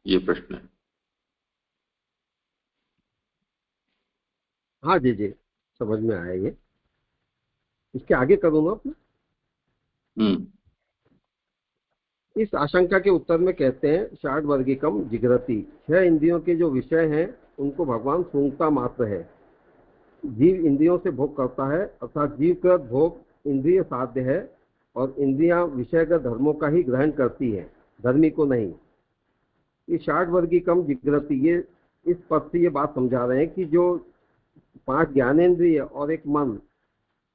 ये प्रश्न है। हाँ जी जी, समझ में आया ये। इसके आगे करूँ ना अपना। इस आशंका के उत्तर में कहते हैं षाड वर्गीकम जिघ्रति, 6 इंद्रियों के जो विषय हैं उनको भगवान सूंघता मात्र है। जीव इंद्रियों से भोग करता है, अर्थात जीव का भोग इंद्रिय साध्य है और इंद्रियां विषयगत धर्मों का ही ग्रहण करती है, धर्मी को नहीं। ये षाड वर्गीकम जिघ्रति, ये इस पद से ये बात समझा रहे हैं कि जो 5 ज्ञानेंद्रिय और एक मन,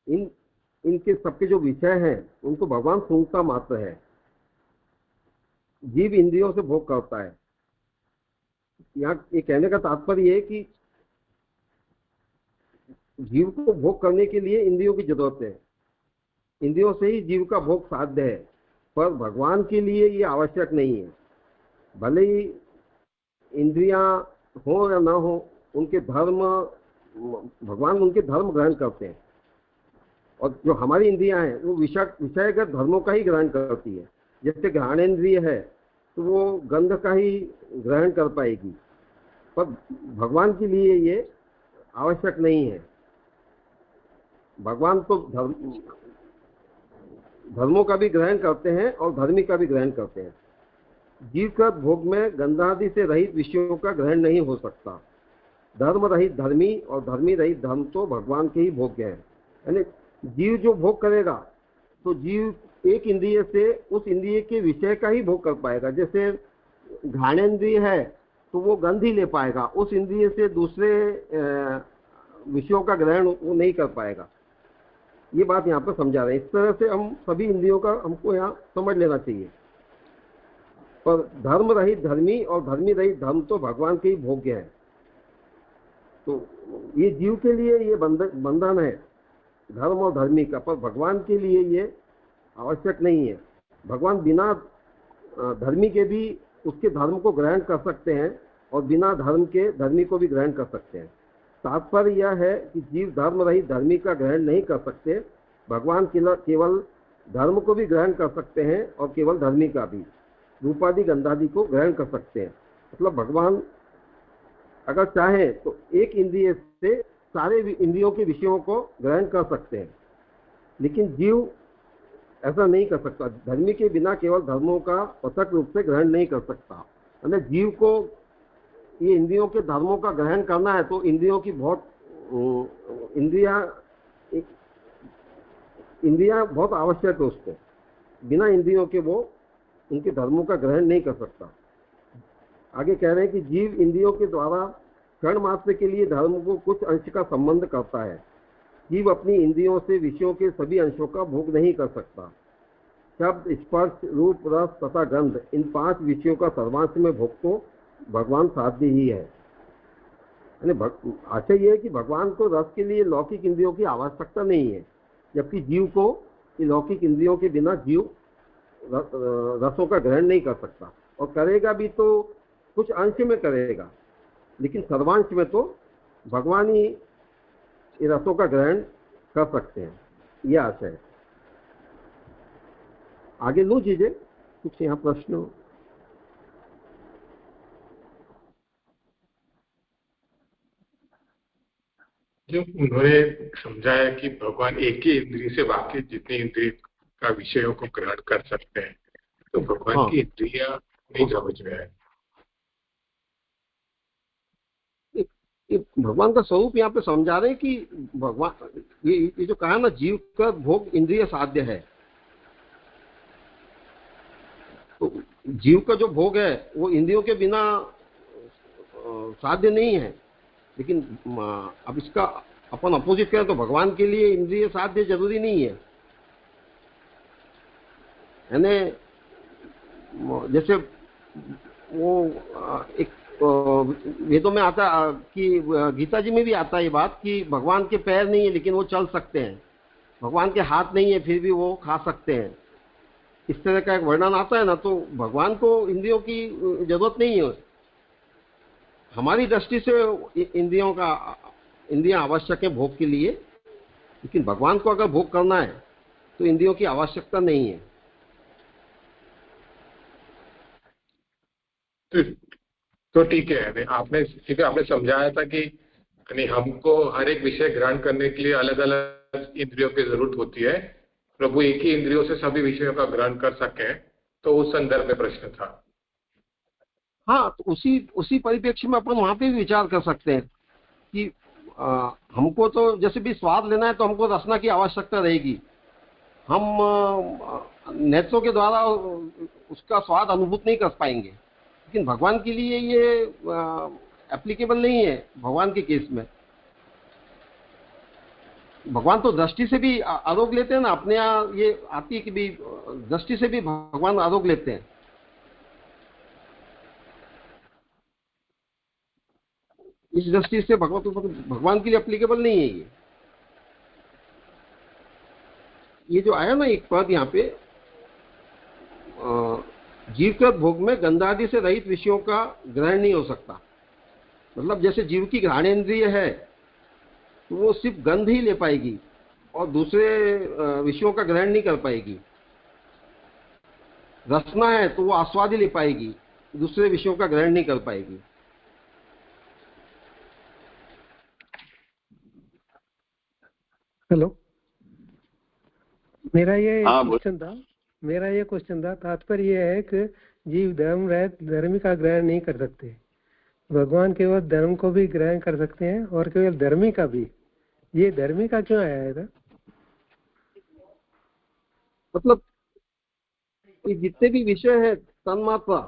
इनके सबके जो विषय हैं उनको भगवान सूंघता मात्र है। जीव इंद्रियों से भोग करता है। यहाँ ये कहने का तात्पर्य है कि जीव को भोग करने के लिए इंद्रियों की जरूरत है, इंद्रियों से ही जीव का भोग साध्य है, पर भगवान के लिए ये आवश्यक नहीं है। भले ही इंद्रियां हो या ना हो, उनके धर्म, भगवान उनके धर्म ग्रहण करते हैं। और जो हमारी इंद्रियां हैं वो विषयगत धर्मों का ही ग्रहण करती है। जैसे घ्राणेन्द्रिय है तो वो गंध का ही ग्रहण कर पाएगी, पर भगवान के लिए ये आवश्यक नहीं है। भगवान तो धर्मों का भी ग्रहण करते हैं और धर्मी का भी ग्रहण करते हैं। जीव का भोग में गंधादि से रहित विषयों का ग्रहण नहीं हो सकता। धर्म रहित धर्मी और धर्मी रहित धर्म तो भगवान के ही भोग्य है। यानी जीव जो भोग करेगा तो जीव एक इंद्रिय से उस इंद्रिय के विषय का ही भोग कर पाएगा। जैसे घ्राणेन्द्रिय है तो वो गंध ही ले पाएगा, उस इंद्रिय से दूसरे विषयों का ग्रहण वो नहीं कर पाएगा। ये बात यहाँ पर समझा रहे हैं। इस तरह से हम सभी इंद्रियों का हमको यहाँ समझ लेना चाहिए। पर धर्म रहित धर्मी और धर्मी रहित धर्म तो भगवान के ही भोग्य है। तो ये जीव के लिए ये बंधन है धर्म और धर्मी का, पर भगवान के लिए ये आवश्यक नहीं है। भगवान बिना धर्मी के भी उसके धर्म को ग्रहण कर सकते हैं और बिना धर्म के धर्मी को भी ग्रहण कर सकते हैं। तात्पर्य यह है कि जीव धर्म रहित धर्मी का ग्रहण नहीं कर सकते। भगवान केवल धर्म को भी ग्रहण कर सकते हैं और केवल धर्मी का भी, रूपादि गंधादि को ग्रहण कर सकते हैं। मतलब भगवान अगर चाहें तो एक इंद्रिय से सारे इंद्रियों के विषयों को ग्रहण कर सकते हैं, लेकिन जीव ऐसा नहीं कर सकता। धर्मी के बिना केवल धर्मों का पृथक रूप से ग्रहण नहीं कर सकता। यानी जीव को ये इंद्रियों के धर्मों का ग्रहण करना है तो इंद्रियों की बहुत इंद्रियां बहुत आवश्यक है उसको। बिना इंद्रियों के वो उनके धर्मों का ग्रहण नहीं कर सकता। आगे कह रहे हैं कि जीव इंद्रियों के द्वारा क्षण मात्र के लिए धर्म को कुछ अंश का संबंध करता है। जीव अपनी इंद्रियों से विषयों के सभी अंशों का भोग नहीं कर सकता। शब्द, स्पर्श, रूप, रस तथा गंध, इन 5 विषयों का सर्वांश में भोग तो भगवान साध्य ही है। आशय यह है कि भगवान को रस के लिए लौकिक इंद्रियों की आवश्यकता नहीं है, जबकि जीव को लौकिक इंद्रियों के बिना जीव रसों का ग्रहण नहीं कर सकता। और करेगा भी तो कुछ अंश में करेगा, लेकिन सर्वांश में तो भगवान ही रसों का ग्रहण कर सकते हैं। यह आशय है। आगे लूँ चीजें। कुछ यहाँ प्रश्न? जो उन्होंने समझाया कि भगवान एक ही इंद्रिय से बाकी जितनी इंद्रिय का विषयों को ग्रहण कर सकते हैं, तो भगवान हाँ। की इंद्रिया नहीं समझ में आए। ये भगवान का स्वरूप यहाँ पे समझा रहे हैं कि भगवान ये जो कहा ना, जीव का भोग इंद्रिय साध्य है, तो जीव का जो भोग है वो इंद्रियों के बिना साध्य नहीं है। लेकिन अब इसका अपन अपोजिट करें तो भगवान के लिए इंद्रिय साध्य जरूरी नहीं है। यानी जैसे वो एक वेदों में आता कि गीता जी में भी आता है ये बात कि भगवान के पैर नहीं है लेकिन वो चल सकते हैं, भगवान के हाथ नहीं है फिर भी वो खा सकते हैं। इस तरह का एक वर्णन आता है ना, तो भगवान को इंद्रियों की जरूरत नहीं है। हमारी दृष्टि से इंद्रियां आवश्यक है भोग के लिए, लेकिन भगवान को अगर भोग करना है तो इंद्रियों की आवश्यकता नहीं है। तो ठीक है, आपने समझाया था कि हमको हर एक विषय ग्रहण करने के लिए अलग अलग इंद्रियों की जरूरत होती है, प्रभु एक ही इंद्रियों से सभी विषयों का ग्रहण कर सके, तो उस संदर्भ में प्रश्न था। हाँ, तो उसी परिप्रेक्ष्य में अपन वहां पे भी विचार कर सकते हैं कि हमको तो जैसे भी स्वाद लेना है तो हमको रसना की आवश्यकता रहेगी। हम नेत्रों के द्वारा उसका स्वाद अनुभूत नहीं कर पाएंगे, लेकिन भगवान के लिए ये एप्लीकेबल नहीं है। भगवान के केस में भगवान तो दृष्टि से भी आरोग्य लेते हैं ना, अपने यहाँ ये आती है कि भी दृष्टि से भी भगवान आरोग्य लेते हैं। इस दृष्टि से भगवान के लिए एप्लीकेबल नहीं है ये जो आया ना एक पद यहाँ पे, जीवकृत भोग में गंधादि से रहित विषयों का ग्रहण नहीं हो सकता। मतलब जैसे जीव की घ्राणेन्द्रिय है तो वो सिर्फ गंध ही ले पाएगी और दूसरे विषयों का ग्रहण नहीं कर पाएगी। रसना है तो वो आस्वाद ही ले पाएगी, दूसरे विषयों का ग्रहण नहीं कर पाएगी। हेलो, मेरा ये क्वेश्चन था। तात्पर्य ये है कि जीव धर्म रहित धर्मी का ग्रहण नहीं कर सकते, भगवान केवल धर्म को भी ग्रहण कर सकते हैं और केवल धर्मी का भी। ये धर्मी का क्यों आया था? मतलब ये जितने भी विषय है तन्मात्रा,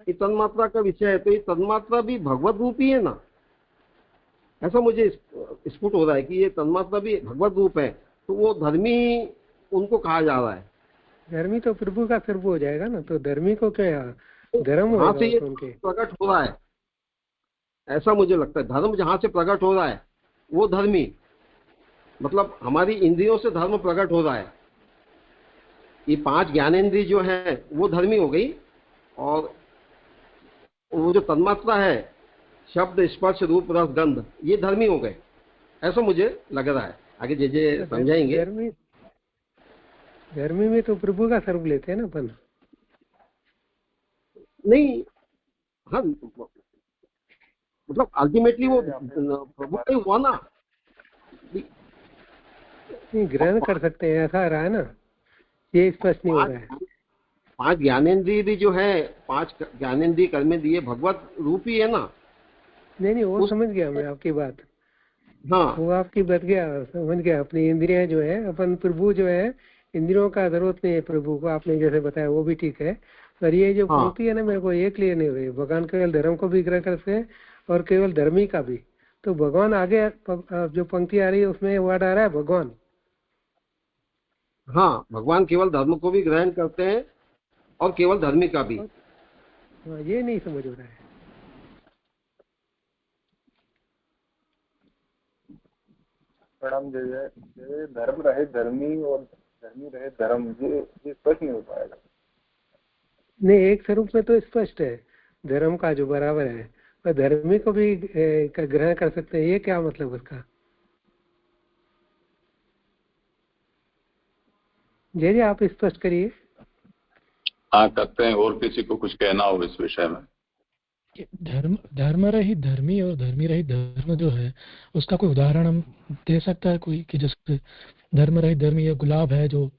ये तन्मात्रा का विषय है, तो ये तन्मात्रा भी भगवत रूप ही है ना। ऐसा मुझे स्फुट हो रहा है कि ये तन्मात्रा भी भगवत रूप है, तो वो धर्मी उनको कहा जा रहा है। धर्मी तो प्रभु का स्वरूप हो जाएगा ना, तो धर्मी को क्या धर्म वहां से ये उनके प्रकट हो रहा है, ऐसा मुझे लगता है। धर्म जहां से प्रकट हो रहा है वो धर्मी, मतलब हमारी इंद्रियों से धर्म प्रकट हो रहा है। ये 5 ज्ञानेंद्रिय जो है वो धर्मी हो गई, और वो जो तन्मात्रा है शब्द स्पर्श रूप रस गंध, ये धर्मी हो गए, ऐसा मुझे लग रहा है। आगे जे समझाएंगे। धर्मी में तो प्रभु का स्वरूप लेते हैं ना अपन। नहीं, हाँ, मतलब अल्टीमेटली वो प्रभु का ही हुआ ना। ग्रहण कर सकते हैं, ऐसा रहा है ना, ये स्पष्ट नहीं हो रहा है। 5 ज्ञानेंद्रिय जो है, 5 ज्ञानेंद्रिय कर्मेंद्रिय भगवत रूप ही है ना। नहीं, वो समझ गया मैं आपकी बात। हाँ, वो आपकी बात समझ गया। अपनी इंद्रियां जो है, अपन प्रभु जो है, इंद्रियों का जरूरत नहीं है प्रभु को, आपने जैसे बताया वो भी ठीक है। पर ये जो पंक्ति है ना, मेरे को ये क्लियर नहीं हो रही। भगवान केवल धर्म को भी ग्रहण करते हैं और केवल धर्मी का भी। तो भगवान आगे जो पंक्ति आ रही है उसमें वर्ड आ रहा है भगवान। हाँ, भगवान केवल धर्म को भी ग्रहण करते हैं और केवल धर्मी का भी। ये नहीं समझ हो रहा है। प्रणाम जय जय। धर्म रहे धर्मी और धर्मी रहे धर्म, ये स्पष्ट नहीं हो पाएगा। नहीं, एक स्वरूप में तो स्पष्ट है धर्म का जो बराबर है, पर धर्मी को भी ग्रहण कर सकते हैं। ये क्या मतलब उसका? जय आप स्पष्ट करिए। हाँ करते हैं। और किसी को कुछ कहना हो इस विषय में? धर्म रहित धर्मी और धर्मी रहित धर्म जो है उसका कोई उदाहरण हम दे सकता है कोई, कि जैसे धर्म रहित धर्मी या गुलाब है जो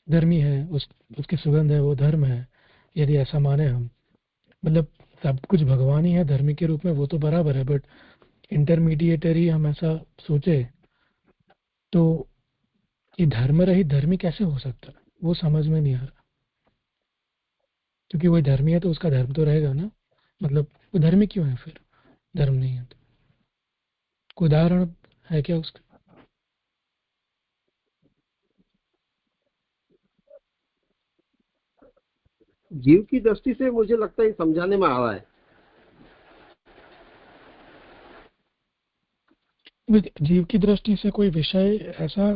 धर्मी है, उसकी सुगंध है वो धर्म है, यदि ऐसा माने हम, मतलब सब कुछ भगवान ही है धर्मी के रूप में, वो तो बराबर है, बट इंटरमीडिएटरी हम ऐसा सोचे तो ये धर्म रहित धर्मी कैसे हो सकता है, वो समझ में नहीं आ रहा। क्योंकि वही धर्मी है तो उसका धर्म तो रहेगा ना, मतलब वो धर्मी क्यों है फिर, धर्म नहीं है तो? कोई उदाहरण है क्या उसका? जीव की दृष्टि से मुझे लगता है समझाने में आ रहा है। जीव की दृष्टि से कोई विषय ऐसा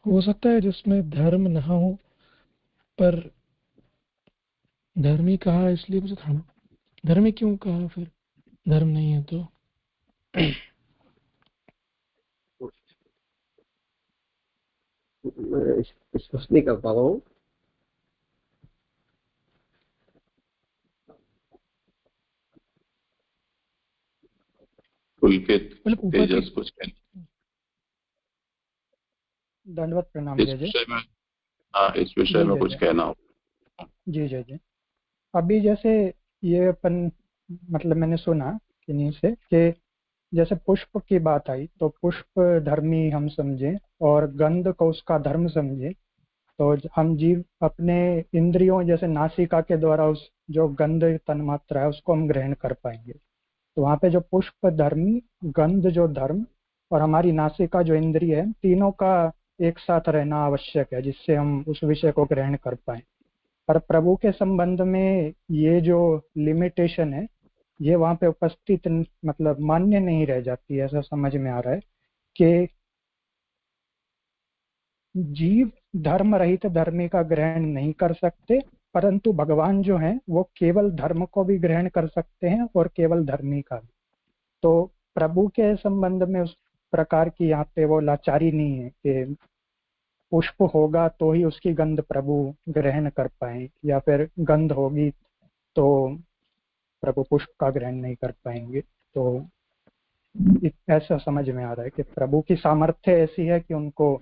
हो सकता है जिसमें धर्म ना हो, पर धर्मी कहा इसलिए मुझे था, धर्मी क्यों कहा फिर, धर्म नहीं है तो? मैं स्पष्ट नहीं कर पा रहा हूँ। पुलकित, मतलब तेजस कुछ कहना दंडवत प्रणाम इस जय जय। विषय में? हाँ इस विषय जी में जय कुछ जय। कहना हो? जी जय जय। अभी जैसे ये अपन, मतलब मैंने सुना किन्हीं से कि जैसे पुष्प की बात आई तो पुष्प धर्मी हम समझे और गंध को उसका धर्म समझे, तो हम जीव अपने इंद्रियों जैसे नासिका के द्वारा उस जो गंध तन्मात्रा है उसको हम ग्रहण कर पाएंगे। तो वहाँ पे जो पुष्प धर्मी, गंध जो धर्म और हमारी नासिका जो इंद्रिय है, तीनों का एक साथ रहना आवश्यक है जिससे हम उस विषय को ग्रहण कर पाए। पर प्रभु के संबंध में ये जो लिमिटेशन है ये वहाँ पे उपस्थित मतलब मान्य नहीं रह जाती है। ऐसा समझ में आ रहा है कि जीव धर्म रहित धर्मी का ग्रहण नहीं कर सकते, परंतु भगवान जो हैं वो केवल धर्म को भी ग्रहण कर सकते हैं और केवल धर्मी का भी। तो प्रभु के संबंध में उस प्रकार की यहाँ पे वो लाचारी नहीं है कि पुष्प होगा तो ही उसकी गंध प्रभु ग्रहण कर पाए, या फिर गंध होगी तो प्रभु पुष्प का ग्रहण नहीं कर पाएंगे। तो ऐसा समझ में आ रहा है कि प्रभु की सामर्थ्य ऐसी है कि उनको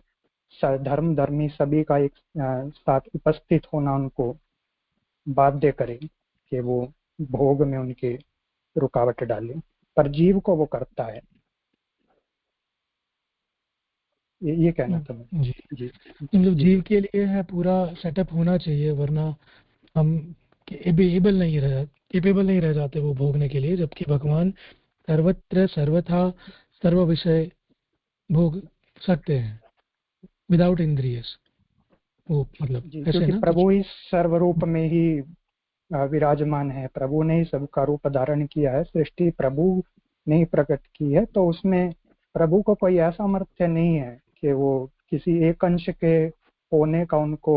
धर्म धर्मी सभी का एक साथ उपस्थित होना उनको बाध्य करे कि वो भोग में उनके रुकावट डाले, पर जीव को वो करता है। ये कहना था मैं। जी जी मतलब जीव के लिए है पूरा सेटअप होना चाहिए, वरना हम केपेबल नहीं रह जाते वो भोगने के लिए, जबकि भगवान सर्वत्र सर्वथा सर्व विषय भोग सकते हैं विदाउट इंद्रियस, वो मतलब जी, ऐसे क्योंकि ना प्रभु ही सर्वरूप में ही विराजमान है। प्रभु ने ही सबका रूप धारण किया है, सृष्टि प्रभु ने ही प्रकट की है। तो उसमें प्रभु को कोई ऐसा सामर्थ्य नहीं है कि वो किसी एक अंश के होने का उनको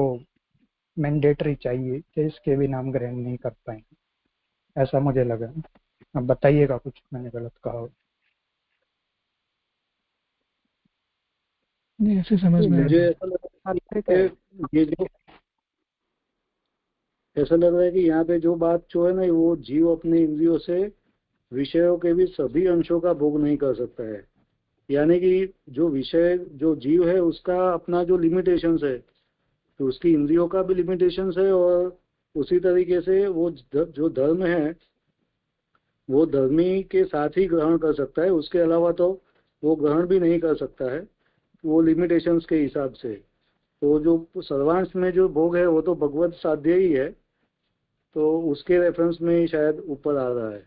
मैंडेटरी चाहिए कि इसके बिना हम ग्रहण नहीं कर पाएंगे। ऐसा मुझे लगा। अब बताइएगा कुछ मैंने गलत कहा हो। नहीं, ऐसे समझ में मुझे आता है। ऐसा लग रहा है कि ये जो ऐसा लग रहा है कि यहाँ पे जो बात जो है ना, वो जीव अपने इंद्रियों से विषयों के भी सभी अंशों का भोग नहीं कर सकता है। यानी कि जो विषय जो जीव है उसका अपना जो लिमिटेशंस है, तो उसकी इंद्रियों का भी लिमिटेशंस है, और उसी तरीके से वो जो धर्म है वो धर्मी के साथ ही ग्रहण कर सकता है, उसके अलावा तो वो ग्रहण भी नहीं कर सकता है वो लिमिटेशंस के हिसाब से। तो जो सर्वांश में जो भोग है वो तो भगवत साध्य ही है, तो उसके रेफरेंस में ही शायद ऊपर आ रहा है।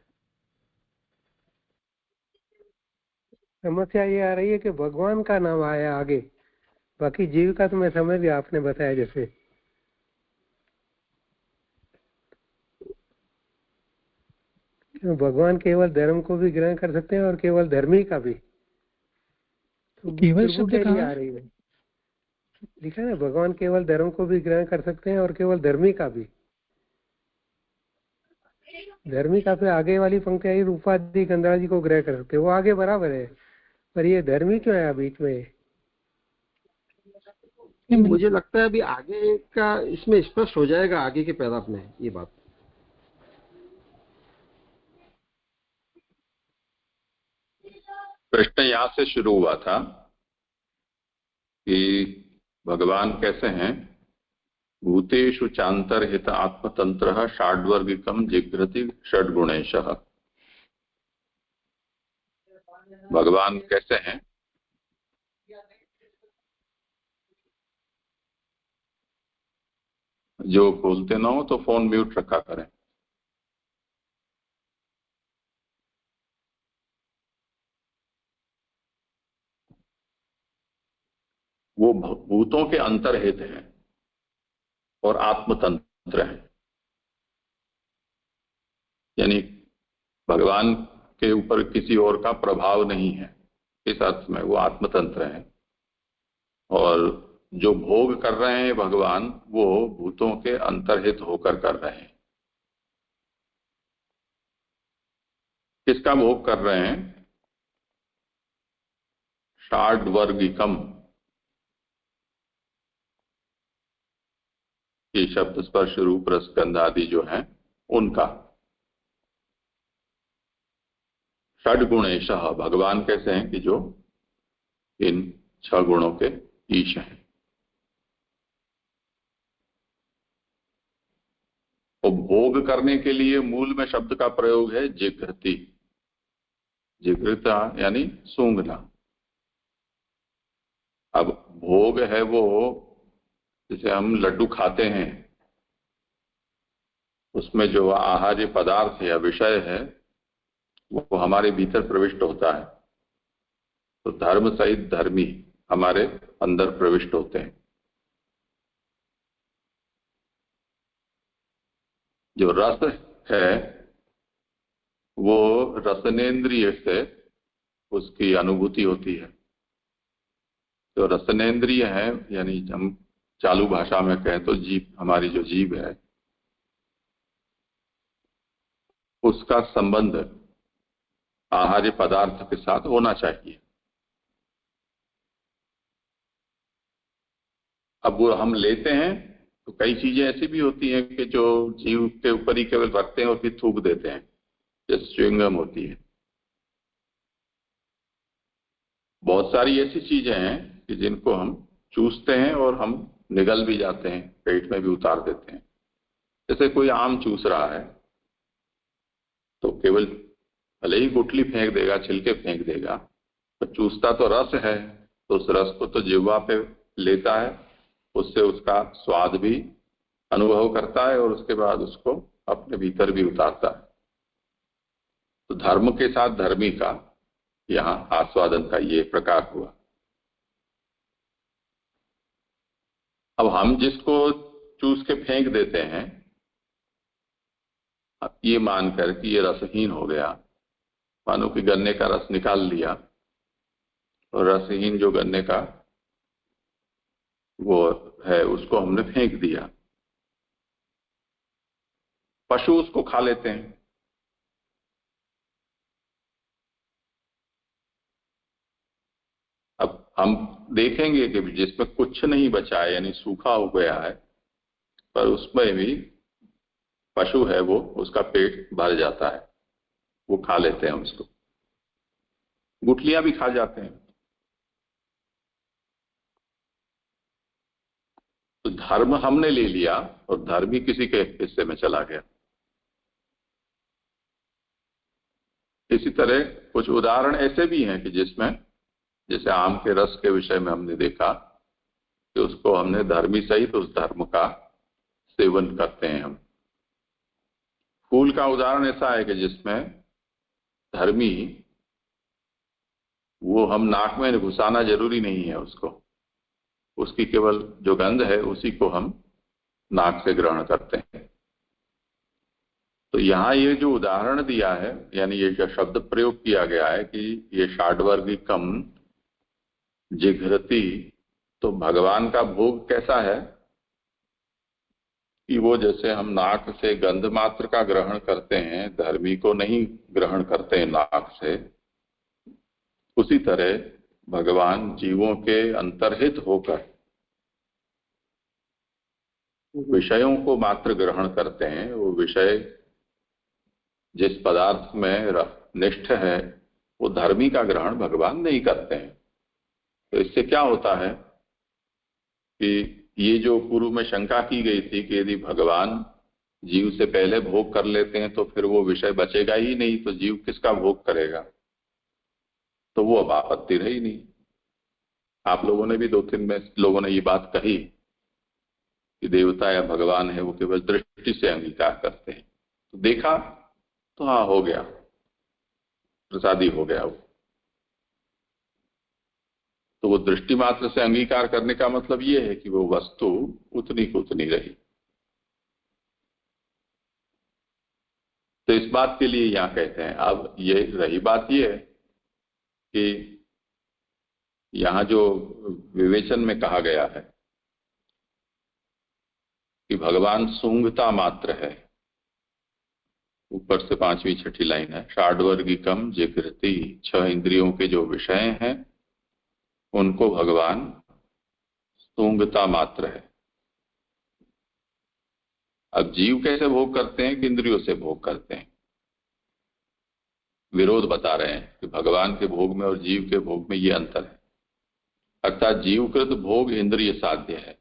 समस्या ये आ रही है कि भगवान का नाम आया आगे, बाकी जीव का तो मैं समझ गया, आपने बताया जैसे। भगवान केवल धर्म को भी ग्रहण कर सकते हैं और केवल धर्मी का भी। तो केवल प्रभु शब्द के लिए कहाँ आ है? रही है, लिखा है ना, भगवान केवल धर्म को भी ग्रहण कर सकते हैं और केवल धर्मी का भी। धर्मी का फिर आगे वाली पंक्ति आई, रूपादि गंधरादि को ग्रहण कर सकते हैं, वो आगे बराबर है, पर ये धर्मी क्यों आया बीच में? मुझे लगता है अभी आगे का इसमें स्पष्ट हो जाएगा, आगे के पैराग्राफ में ये बात। प्रश्न यहाँ से शुरू हुआ था कि भगवान कैसे हैं। भूतेषु चांतरहित आत्मतंत्र षाड्वर्गिकम जिघ्रति षड्गुणेशः। भगवान कैसे हैं? जो बोलते ना हो तो फोन म्यूट रखा करें। वो भूतों के अंतर्हित हैं और आत्मतंत्र हैं, यानी भगवान के ऊपर किसी और का प्रभाव नहीं है, इस अर्थ में वो आत्मतंत्र हैं। और जो भोग कर रहे हैं भगवान, वो भूतों के अंतर्हित होकर कर रहे हैं। किसका भोग कर रहे हैं? षाड्वर्गिकम, ये शब्द स्पर्श रूप रस गंध आदि जो हैं उनका। षड्गुणेशः, भगवान कैसे हैं कि जो इन 6 गुणों के ईश हैं। तो भोग करने के लिए मूल में शब्द का प्रयोग है जिघ्रति। जिघ्रता यानी सूंघना। अब भोग है वो, जैसे हम लड्डू खाते हैं, उसमें जो आहार्य पदार्थ या विषय है वो हमारे भीतर प्रविष्ट होता है। तो धर्म सहित धर्मी हमारे अंदर प्रविष्ट होते हैं। जो रस है वो रसनेन्द्रिय से उसकी अनुभूति होती है। तो रसनेन्द्रिय है, यानी हम चालू भाषा में कहें तो जीभ, हमारी जो जीभ है उसका संबंध आहार्य पदार्थ के साथ होना चाहिए। अब वो हम लेते हैं तो कई चीजें ऐसी भी होती हैं कि जो जीव के ऊपर ही केवल रखते हैं और फिर थूक देते हैं, जैसे च्युइंगम होती है। बहुत सारी ऐसी चीजें हैं कि जिनको हम चूसते हैं और हम निगल भी जाते हैं, पेट में भी उतार देते हैं। जैसे कोई आम चूस रहा है तो केवल भले ही गुठली फेंक देगा, छिलके फेंक देगा, पर चूसता तो रस है, तो उस रस को तो जिह्वा पे लेता है, उससे उसका स्वाद भी अनुभव करता है और उसके बाद उसको अपने भीतर भी उतारता है। तो धर्म के साथ धर्मी का यहाँ आस्वादन का ये प्रकार हुआ। अब हम जिसको चूस के फेंक देते हैं, अब ये मानकर कि ये रसहीन हो गया, मानो कि गन्ने का रस निकाल लिया और रसहीन जो गन्ने का वो है उसको हमने फेंक दिया। पशु उसको खा लेते हैं। अब हम देखेंगे कि जिसमें कुछ नहीं बचा है, यानी सूखा हो गया है, पर उसमें भी पशु है वो, उसका पेट भर जाता है, वो खा लेते हैं उसको। गुठलियां भी खा जाते हैं। तो धर्म हमने ले लिया और धर्म ही किसी के हिस्से में चला गया। इसी तरह कुछ उदाहरण ऐसे भी हैं कि जिसमें, जैसे आम के रस के विषय में हमने देखा कि उसको हमने धर्मी सहित उस धर्म का सेवन करते हैं हम। फूल का उदाहरण ऐसा है कि जिसमें धर्मी, वो हम नाक में घुसाना जरूरी नहीं है उसको, उसकी केवल जो गंध है उसी को हम नाक से ग्रहण करते हैं। तो यहाँ ये जो उदाहरण दिया है, यानी ये जो शब्द प्रयोग किया गया है कि ये षाड्वर्गिकम जिघ्रति, तो भगवान का भोग कैसा है कि वो जैसे हम नाक से गंध मात्र का ग्रहण करते हैं, धर्मी को नहीं ग्रहण करते हैं नाक से, उसी तरह भगवान जीवों के अंतर्हित होकर विषयों को मात्र ग्रहण करते हैं। वो विषय जिस पदार्थ में निष्ठ है वो धर्मी का ग्रहण भगवान नहीं करते हैं। तो इससे क्या होता है कि ये जो पूर्व में शंका की गई थी कि यदि भगवान जीव से पहले भोग कर लेते हैं तो फिर वो विषय बचेगा ही नहीं, तो जीव किसका भोग करेगा, तो वो अब आपत्ति रही नहीं। आप लोगों ने भी 2-3 में लोगों ने ये बात कही कि देवता या भगवान है वो केवल दृष्टि से अंगीकार करते हैं। तो देखा तो हाँ हो गया, प्रसादी हो गया वो। तो वो दृष्टि मात्र से अंगीकार करने का मतलब ये है कि वो वस्तु उतनी को उतनी रही। तो इस बात के लिए यहां कहते हैं। अब ये रही बात ये है कि यहां जो विवेचन में कहा गया है कि भगवान सूंघता मात्र है, ऊपर से 5वीं 6ठी लाइन है, षाड्वर्गिकम जिघ्रति, 6 इंद्रियों के जो विषय हैं उनको भगवान सूंघता मात्र है। अब जीव कैसे भोग करते हैं कि इंद्रियों से भोग करते हैं? विरोध बता रहे हैं कि भगवान के भोग में और जीव के भोग में ये अंतर है। अर्थात जीवकृत भोग इंद्रिय साध्य है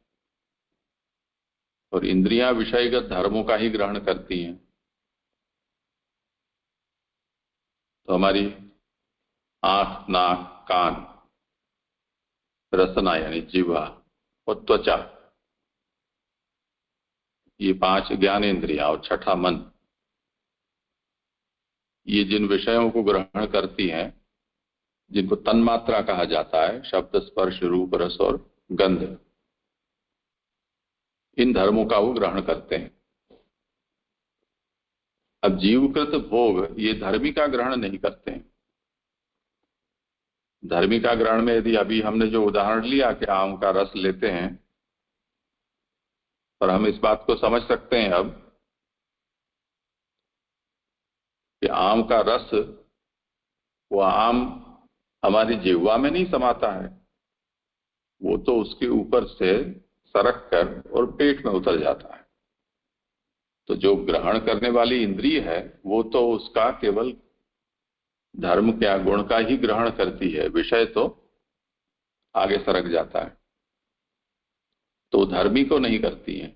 और इंद्रियां विषयगत धर्मों का ही ग्रहण करती हैं। तो हमारी आंख, नाक, कान, रसना यानी जीवा और त्वचा, ये 5 ज्ञानेंद्रियां और 6ठा मन, ये जिन विषयों को ग्रहण करती हैं, जिनको तन्मात्रा कहा जाता है, शब्द, स्पर्श, रूप, रस और गंध, इन धर्मों का वो ग्रहण करते हैं। अब जीवकृत भोग ये धर्मी का ग्रहण नहीं करते हैं। धर्मी का ग्रहण में यदि अभी हमने जो उदाहरण लिया कि आम का रस लेते हैं, और हम इस बात को समझ सकते हैं अब कि आम का रस वो आम हमारी जिह्वा में नहीं समाता है, वो तो उसके ऊपर से सरक कर और पेट में उतर जाता है। तो जो ग्रहण करने वाली इंद्रिय है वो तो उसका केवल धर्म क्या गुण का ही ग्रहण करती है, विषय तो आगे सरक जाता है, तो धर्मी को नहीं करती है।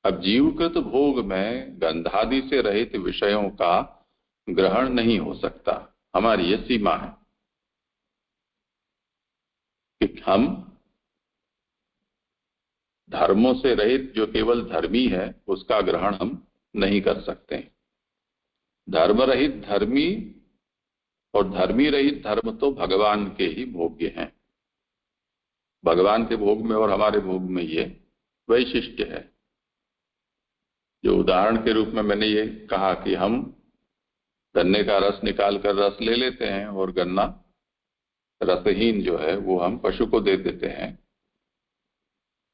अब जीवकृत भोग में गंधादि से रहित विषयों का ग्रहण नहीं हो सकता। हमारी ये सीमा है कि हम धर्मों से रहित जो केवल धर्मी है उसका ग्रहण हम नहीं कर सकते। धर्म रहित धर्मी और धर्मी रहित धर्म तो भगवान के ही भोग्य हैं। भगवान के भोग में और हमारे भोग में ये वैशिष्ट्य है। जो उदाहरण के रूप में मैंने ये कहा कि हम गन्ने का रस निकाल कर रस ले लेते हैं और गन्ना रसहीन जो है वो हम पशु को दे देते हैं।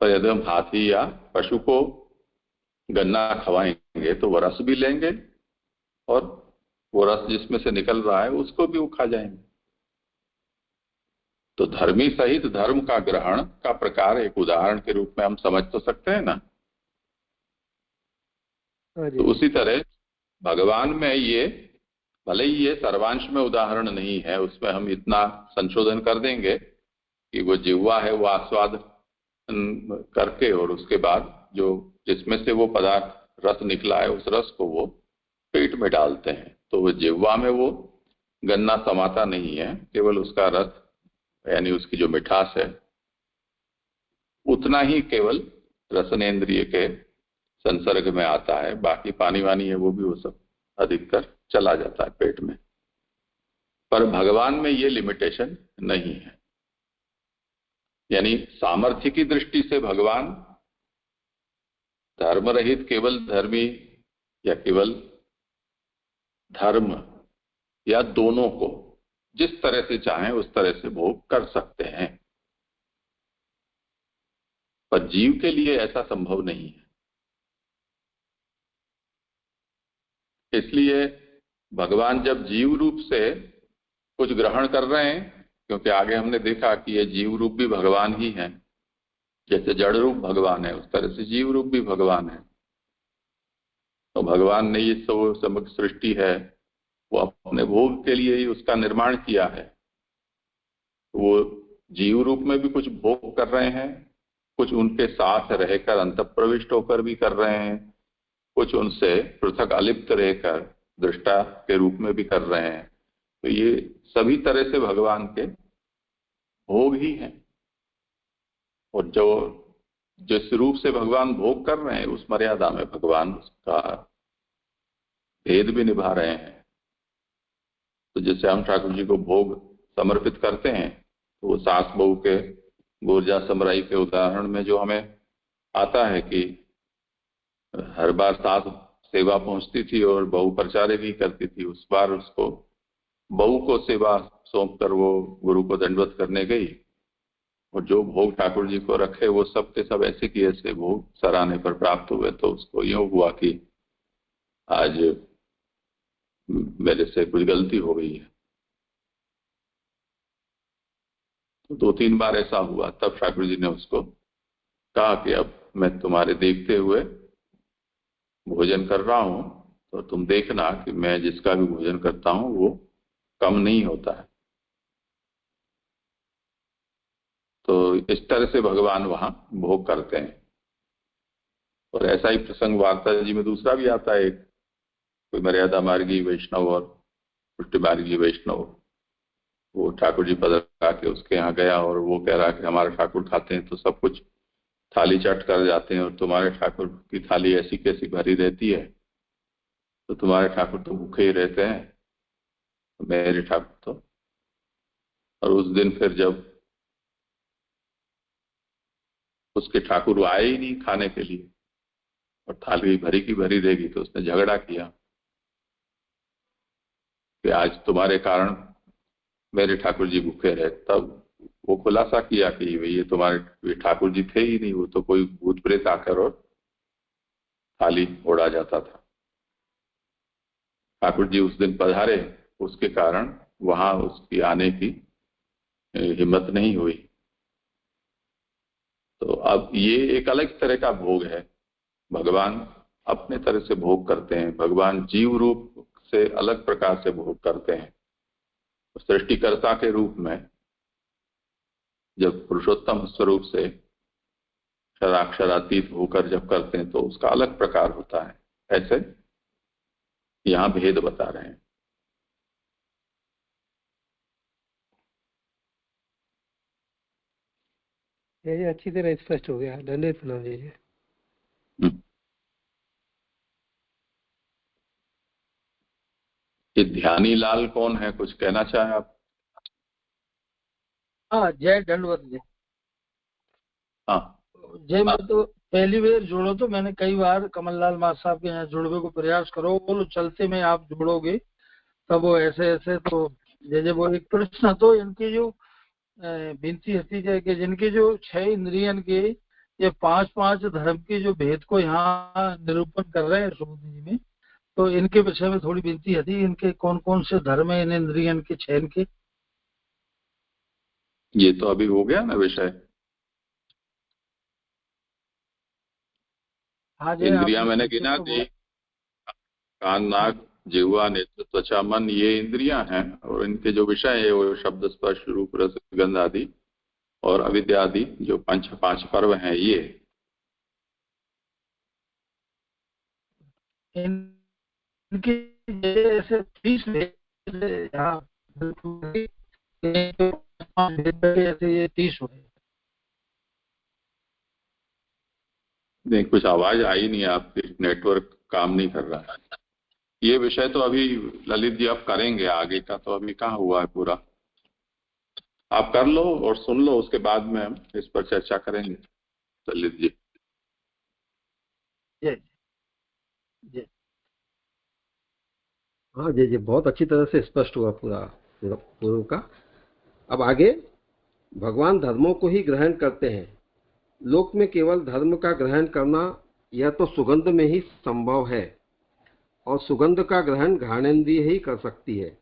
तो यदि हम हाथी या पशु को गन्ना खवाएंगे तो वह रस भी लेंगे और वो रस जिसमें से निकल रहा है उसको भी वो खा जाएंगे। तो धर्मी सहित धर्म का ग्रहण का प्रकार एक उदाहरण के रूप में हम समझ तो सकते हैं ना। तो उसी तरह भगवान में ये भले ही ये सर्वांश में उदाहरण नहीं है, उसमें हम इतना संशोधन कर देंगे कि वो जिह्वा है वो आस्वाद करके और उसके बाद जो जिसमें से वो पदार्थ रस निकला है उस रस को वो पेट में डालते हैं। तो वो जिह्वा में वो गन्ना समाता नहीं है, केवल उसका रस यानी उसकी जो मिठास है उतना ही केवल रसनेन्द्रिय के संसर्ग में आता है। बाकी पानी वानी है वो भी वो सब अधिकतर चला जाता है पेट में। पर भगवान में ये लिमिटेशन नहीं है, यानी सामर्थ्य की दृष्टि से भगवान धर्म रहित केवल धर्मी या केवल धर्म या दोनों को जिस तरह से चाहें उस तरह से भोग कर सकते हैं। पर जीव के लिए ऐसा संभव नहीं है। इसलिए भगवान जब जीव रूप से कुछ ग्रहण कर रहे हैं, क्योंकि आगे हमने देखा कि ये जीव रूप भी भगवान ही हैं, जैसे जड़ रूप भगवान है, उस तरह से जीव रूप भी भगवान है। तो भगवान ने ये सब समग्र सृष्टि है वो अपने भोग के लिए ही उसका निर्माण किया है। वो जीव रूप में भी कुछ भोग कर रहे हैं, कुछ उनके साथ रहकर अंतःप्रविष्ट होकर भी कर रहे हैं, कुछ उनसे पृथक अलिप्त रहकर दृष्टा के रूप में भी कर रहे हैं। तो ये सभी तरह से भगवान के भोग ही हैं। और जो जिस रूप से भगवान भोग कर रहे हैं उस मर्यादा में भगवान उसका भेद भी निभा रहे हैं। तो जैसे हम ठाकुर जी को भोग समर्पित करते हैं तो वो सास बहू के गोरजा समराई के उदाहरण में जो हमें आता है कि हर बार सास सेवा पहुंचती थी और बहू प्रचारे भी करती थी, उस बार उसको बहू को सेवा सौंप कर वो गुरु को दंडवत करने गई और जो भोग ठाकुर जी को रखे वो सब के सब ऐसे की ऐसे भोग सराहने पर प्राप्त हुए। तो उसको यूं हुआ कि आज मेरे से कुछ गलती हो गई है। तो 2-3 बार ऐसा हुआ, तब ठाकुर जी ने उसको कहा कि अब मैं तुम्हारे देखते हुए भोजन कर रहा हूं, तो तुम देखना कि मैं जिसका भी भोजन करता हूं वो कम नहीं होता है। तो इस तरह से भगवान वहां भोग करते हैं। और ऐसा ही प्रसंग वार्ता जी में दूसरा भी आता है, कोई मर्यादा मार्गी वैष्णव और पुष्टि मार्गी वैष्णव, वो ठाकुर जी पधरा के उसके यहाँ गया और वो कह रहा कि हमारे ठाकुर खाते हैं तो सब कुछ थाली चट कर जाते हैं और तुम्हारे ठाकुर की थाली ऐसी कैसी भरी रहती है, तो तुम्हारे ठाकुर तो भूखे ही रहते हैं, तो मेरे ठाकुर तो। और उस दिन फिर जब उसके ठाकुर आए ही नहीं खाने के लिए और थाली भरी की भरी रहेगी, तो उसने झगड़ा किया कि आज तुम्हारे कारण मेरे ठाकुर जी भूखे रहे। तब वो खुलासा किया कि ये तुम्हारे ठाकुर जी थे ही नहीं, वो तो कोई भूत प्रेत आकर और थाली उड़ा जाता था। ठाकुर जी उस दिन पधारे, उसके कारण वहां उसकी आने की हिम्मत नहीं हुई। तो अब ये एक अलग तरह का भोग है, भगवान अपने तरह से भोग करते हैं। भगवान जीव रूप से अलग प्रकार से भोग करते हैं। सृष्टिकर्ता के रूप में जब पुरुषोत्तम स्वरूप से क्षराक्षरातीत होकर जब करते हैं तो उसका अलग प्रकार होता है। ऐसे यहाँ भेद बता रहे हैं। ये अच्छी तरह स्पष्ट हो गया। दंडित प्रणाम जी। ये ध्यानी लाल कौन है, कुछ कहना चाहें आप? हाँ, जय दंडवत जी। हाँ जय। मैं तो पहली बार जोड़ो तो मैंने कई बार कमललाल मास साहब के यहाँ जुड़वे को प्रयास करो, बोलो चलते में आप जोड़ोगे तब वो ऐसे ऐसे। तो जैसे वो एक प्रश्न तो इनकी जो विनती हती है कि जिनके जो 6 इंद्रियन के ये 5 धर्म के जो भेद को यहाँ निरूपण कर रहे हैं सुबुद्धि जी में, तो इनके विषय में थोड़ी विनती हती, इनके कौन कौन से धर्म है इन इंद्रियन के 6 के? ये तो अभी हो गया ना विषय। हाँ जी। इंद्रिया मैंने गिना दी, कान नाक जिह्वा नेत्र त्वचा मन, ये इंद्रियां हैं और इनके जो विषय है वो शब्द स्पर्श रूप रस गंध आदि और अविद्या आदि जो 5 पर्व हैं। ये इनके जैसे 30 ऐसे ये 30 हुए। नहीं, कुछ आवाज आई नहीं, आपके नेटवर्क काम नहीं कर रहा है। ये विषय तो अभी ललित जी आप करेंगे, आगे का तो अभी कहाँ हुआ है पूरा। आप कर लो और सुन लो, उसके बाद में हम इस पर चर्चा करेंगे। ललित जी। हाँ जी जी, बहुत अच्छी तरह से स्पष्ट हुआ पूरा पूर्व का। अब आगे, भगवान धर्मों को ही ग्रहण करते हैं। लोक में केवल धर्म का ग्रहण करना यह तो सुगंध में ही संभव है और सुगंध का ग्रहण घ्राणेन्द्रिय ही कर सकती है।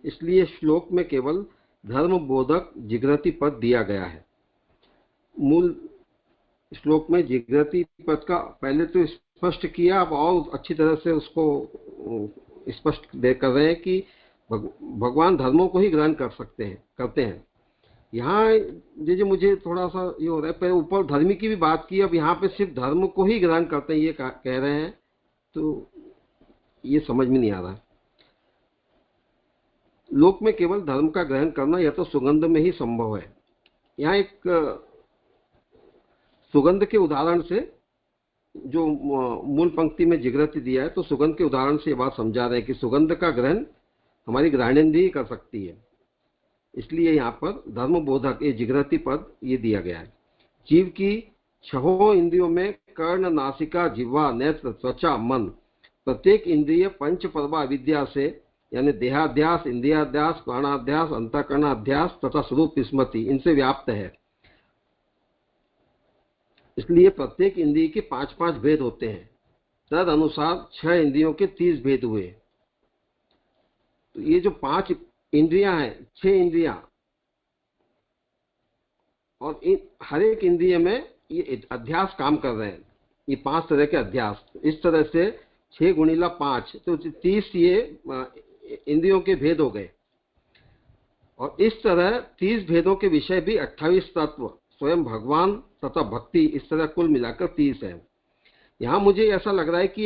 इसलिए श्लोक में केवल धर्म बोधक जिघ्रति पद दिया गया है। श्लोक में जिग्रति पद का पहले तो स्पष्ट किया, अब और अच्छी तरह से उसको स्पष्ट कर रहे हैं कि भगवान धर्मों को ही ग्रहण करते हैं। यहाँ जो मुझे थोड़ा सा ये हो रहा है, पहले ऊपर धर्मी की भी बात की, अब यहाँ पे सिर्फ धर्म को ही ग्रहण करते हैं ये कह रहे हैं, तो ये समझ में नहीं आ रहा है। लोक में केवल धर्म का ग्रहण करना या तो सुगंध में ही संभव है। यहाँ एक सुगंध के उदाहरण से, जो मूल पंक्ति में जिग्रति दिया है, तो सुगंध के उदाहरण से ये बात समझा रहे हैं कि सुगंध का ग्रहण हमारी घ्राणेन्द्रिय कर सकती है, इसलिए यहाँ पर धर्म बोधक ये जिग्रति पद ये दिया गया है। जीव की 6 इंद्रियों में कर्ण, नासिका, जिह्वा, नेत्र, त्वचा, मन, प्रत्येक इंद्रिय पंच पर्वा विद्या से यानी देहाध्यास, इंद्रियाध्यास, प्राणाध्यास, अंतःकरणाध्यास तथा स्वरूप स्मृति इनसे व्याप्त है। इसलिए प्रत्येक इंद्रिय के 5-5 भेद होते हैं। तद अनुसार 6 इंद्रियों के 30 भेद हुए। तो ये जो 5 इंद्रियां हैं, 6 इंद्रियां, और हर एक इंद्रिय में ये अध्यास काम कर रहे हैं। ये 5 तरह के अध्यास, इस तरह से 6 गुणिला 5 तो 30 ये इंद्रियों के भेद हो गए। और इस तरह 30 भेदों के विषय भी 28 तत्व, स्वयं भगवान तथा भक्ति, इस तरह कुल मिलाकर 30 है। यहाँ मुझे ऐसा लग रहा है कि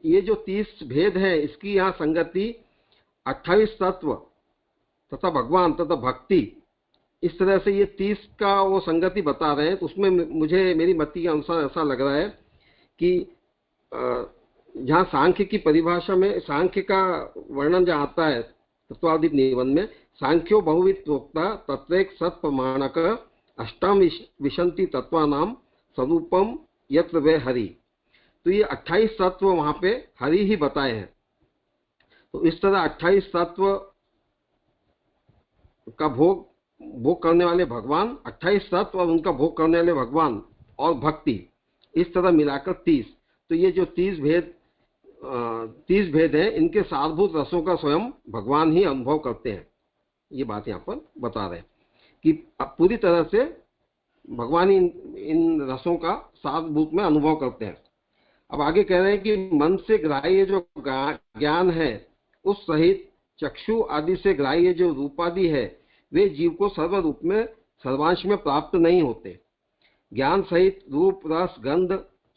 ये जो 30 भेद है, इसकी यहाँ संगति 28 तत्व तथा भगवान तथा भक्ति, इस तरह से ये 30 का वो संगति बता रहे हैं। तो उसमें मुझे मेरी मति के अनुसार ऐसा लग रहा है कि जहाँ सांख्य की परिभाषा में सांख्य का वर्णन जहाँ आता है तत्वादीप निबंध में, सांख्यो बहुविध प्रोक्ता तत्रेक सत प्रमाणक अष्टाम विशंति तत्वानाम स्वरूपम यत्र वे हरि। तो ये 28 तत्व वहां पे हरि ही बताए हैं। तो इस तरह 28 तत्व का भोग करने वाले भगवान, 28 तत्व और उनका भोग करने वाले भगवान और भक्ति, इस तरह मिलाकर 30। तो ये जो 30 भेद हैं, इनके सारभूत रसों का स्वयं भगवान ही अनुभव करते हैं। ये बात यहाँ पर बता रहे हैं कि पूरी तरह से भगवान ही इन रसों का सारभूत में अनुभव करते हैं। अब आगे कह रहे हैं कि मन से ग्राह्य जो ज्ञान है उस सहित चक्षु आदि से ग्राह्य जो रूपादि है, वे जीव को सर्व रूप में सर्वांश में प्राप्त नहीं होते। ज्ञान सहित रूप, रस, गंध,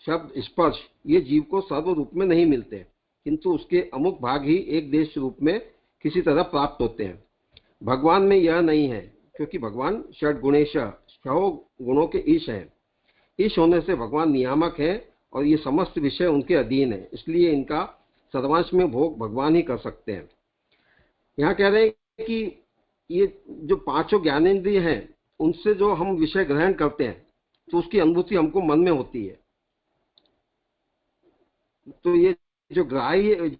शब्द, स्पर्श ये जीव को सर्व रूप में नहीं मिलते, किंतु उसके अमुक भाग ही एक देश रूप में किसी तरह प्राप्त होते हैं। भगवान में यह नहीं है, क्योंकि भगवान षड गुणेश, 6 गुणों के ईश हैं। ईश होने से भगवान नियामक है और ये समस्त विषय उनके अधीन है, इसलिए इनका सर्वांश में भोग भगवान ही कर सकते हैं। यहाँ कह रहे हैं कि ये जो 5 ज्ञानेंद्रिय हैं, उनसे जो हम विषय ग्रहण करते हैं तो उसकी अनुभूति हमको मन में होती है। तो ये जो ग्राह्य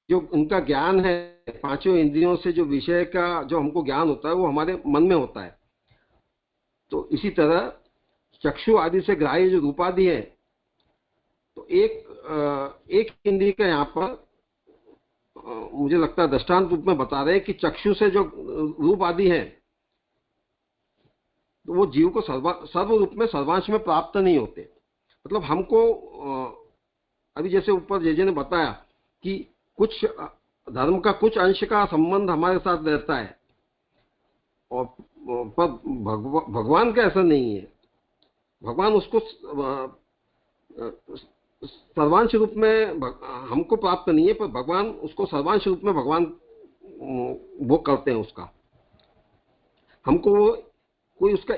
जो उनका ज्ञान है, 5 इंद्रियों से जो विषय का जो हमको ज्ञान होता है वो हमारे मन में होता है। तो इसी तरह चक्षु आदि से ग्राह्य जो रूपादि है, तो एक इंद्रिय का यहाँ पर मुझे लगता है दृष्टांत रूप में बता रहे हैं कि चक्षु से जो रूप आदि है, तो वो जीव को सर्व रूप में सर्वांश में प्राप्त नहीं होते। मतलब हमको अभी जैसे ऊपर जे ने बताया कि कुछ धर्म का कुछ अंश का संबंध हमारे साथ रहता है, और पर भगवान का ऐसा नहीं है। भगवान उसको सर्वांश रूप में हमको प्राप्त नहीं है, पर भगवान उसको सर्वांश रूप में भगवान भोग करते हैं उसका। हमको कोई उसका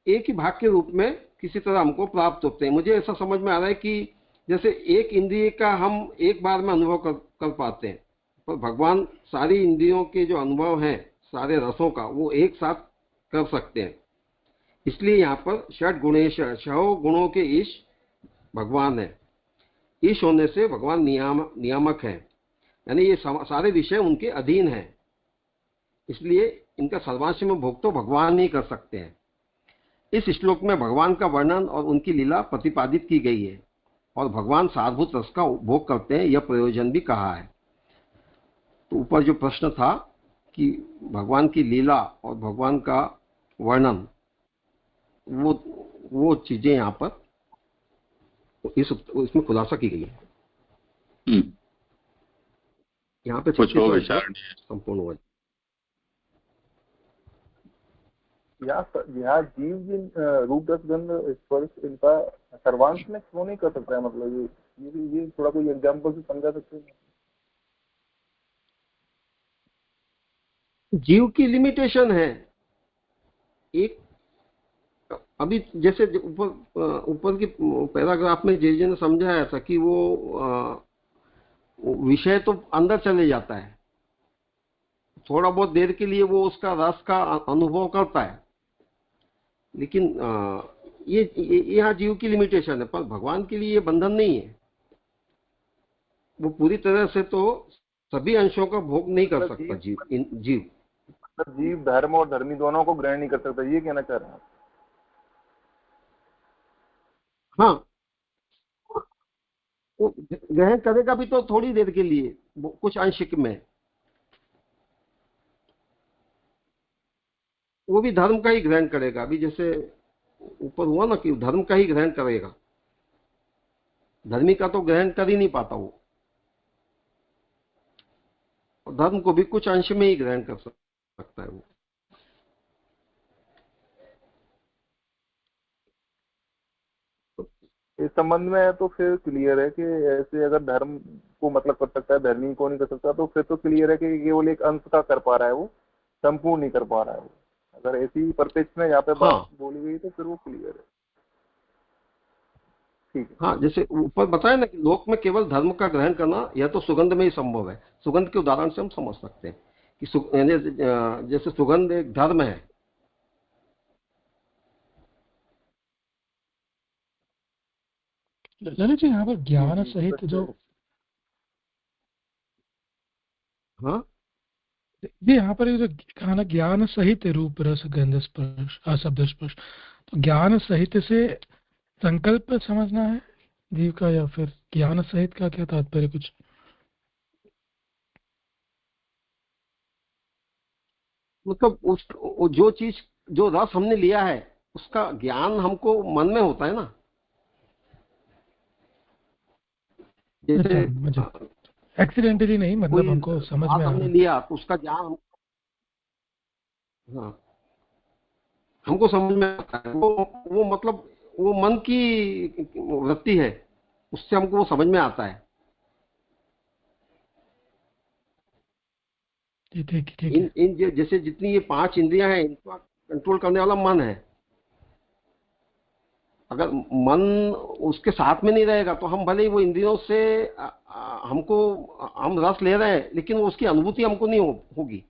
एक ही भाग के रूप में किसी तरह हमको प्राप्त होते हैं। मुझे ऐसा समझ में आ रहा है कि जैसे एक इंद्रिय का हम एक बार में अनुभव कर पाते हैं, पर भगवान सारी इंद्रियों के जो अनुभव हैं, सारे रसों का, वो एक साथ कर सकते हैं। इसलिए यहाँ पर षड गुणेश, 6 गुणों के ईश भगवान है। ईश होने से भगवान नियामक है, यानी ये सारे विषय उनके अधीन हैं, इसलिए इनका सर्वांश में भोग तो भगवान ही कर सकते हैं। इस श्लोक में भगवान का वर्णन और उनकी लीला प्रतिपादित की गई है, और भगवान सारभूत रस का उपभोग करते हैं, यह प्रयोजन भी कहा है। तो ऊपर जो प्रश्न था कि भगवान की लीला और भगवान का वर्णन, वो चीजें यहाँ पर इसमें खुलासा की गई है। यहाँ पे कुछ और विचार नहीं है। संपूर्ण हुआ। यहाँ जीव जिन रूप रस गंध स्पर्श इनका सर्वांश में क्यों नहीं कर सकता है? मतलब ये थोड़ा कोई एग्जाम्पल से समझा सकते हैं? जीव की लिमिटेशन है। एक अभी जैसे ऊपर की पैराग्राफ में जे ने समझाया था कि वो विषय तो अंदर चले जाता है, थोड़ा बहुत देर के लिए वो उसका रस का अनुभव करता है, लेकिन ये यहाँ जीव की लिमिटेशन है। पर भगवान के लिए ये बंधन नहीं है। वो पूरी तरह से तो सभी अंशों का भोग नहीं कर सकता जीव धर्म और धर्मी दोनों को ग्रहण नहीं कर सकता, ये कहना चाह रहे हैं? हाँ, वो ग्रहण करेगा भी तो थोड़ी देर के लिए, कुछ अंशिक में। वो भी धर्म का ही ग्रहण करेगा। अभी जैसे ऊपर हुआ ना कि धर्म का ही ग्रहण करेगा, धर्मी का तो ग्रहण कर ही नहीं पाता वो। धर्म को भी कुछ अंश में ही ग्रहण कर सकता है वो। इस संबंध में तो फिर क्लियर है कि ऐसे अगर धर्म को मतलब कर सकता है, धर्मी को नहीं कर सकता, तो फिर तो क्लियर है कि केवल एक अंश का कर पा रहा है, वो संपूर्ण नहीं कर पा रहा है वो। अगर ऐसी परपेक्स में यहाँ पे बात बोली गई तो फिर वो क्लियर है। ठीक है। हाँ, जैसे ऊपर बताया ना कि लोक में केवल धर्म का ग्रहण करना यह तो सुगंध में ही संभव है। सुगंध के उदाहरण से हम समझ सकते हैं कि जैसे सुगंध एक धर्म है। ललित जी यहाँ पर ज्ञान सहित जो जी यहाँ पर जो कहा ज्ञान सहित रूप रस गंध स्पर्श शब्द स्पर्श, तो ज्ञान सहित से संकल्प समझना है जीव का, या फिर ज्ञान सहित का क्या तात्पर्य? कुछ मतलब जो चीज जो रस हमने लिया है उसका ज्ञान हमको मन में होता है ना। जैसे एक्सीडेंटली नहीं, मतलब हमको समझ में हमने लिया तो उसका ज्ञान हमको समझ में आता है। वो मतलब वो मन की वृत्ति है, उससे हमको वो समझ में आता है। ठीक इन जैसे जितनी ये 5 इंद्रियां हैं इनको कंट्रोल करने वाला मन है। अगर मन उसके साथ में नहीं रहेगा तो हम भले ही वो इंद्रियों से हम रस ले रहे हैं, लेकिन वो उसकी अनुभूति हमको नहीं होगी।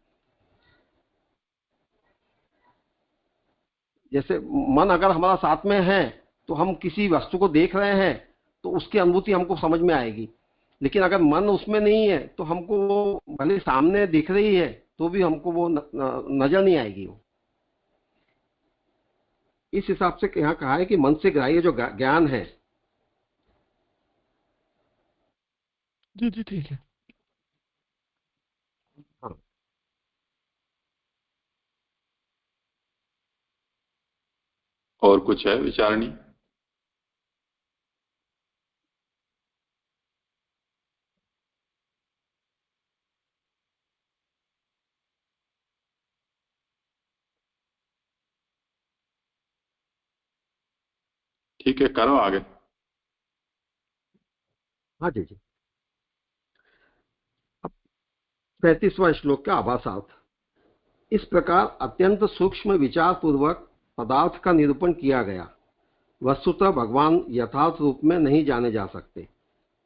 जैसे मन अगर हमारा साथ में है तो हम किसी वस्तु को देख रहे हैं तो उसकी अनुभूति हमको समझ में आएगी, लेकिन अगर मन उसमें नहीं है तो हमको वो भले सामने दिख रही है तो भी हमको वो नजर नहीं आएगी। वो इस हिसाब से यहाँ कहा है कि मन से ग्राह्य जो ज्ञान है। जी ठीक है। हाँ, और कुछ है विचारणी? ठीक है, करो आगे। हाँ जी। अब 35वां श्लोक का आभासार्थ। इस प्रकार अत्यंत सूक्ष्म विचार पूर्वक पदार्थ का निरूपण किया गया। वस्तुतः भगवान यथार्थ रूप में नहीं जाने जा सकते,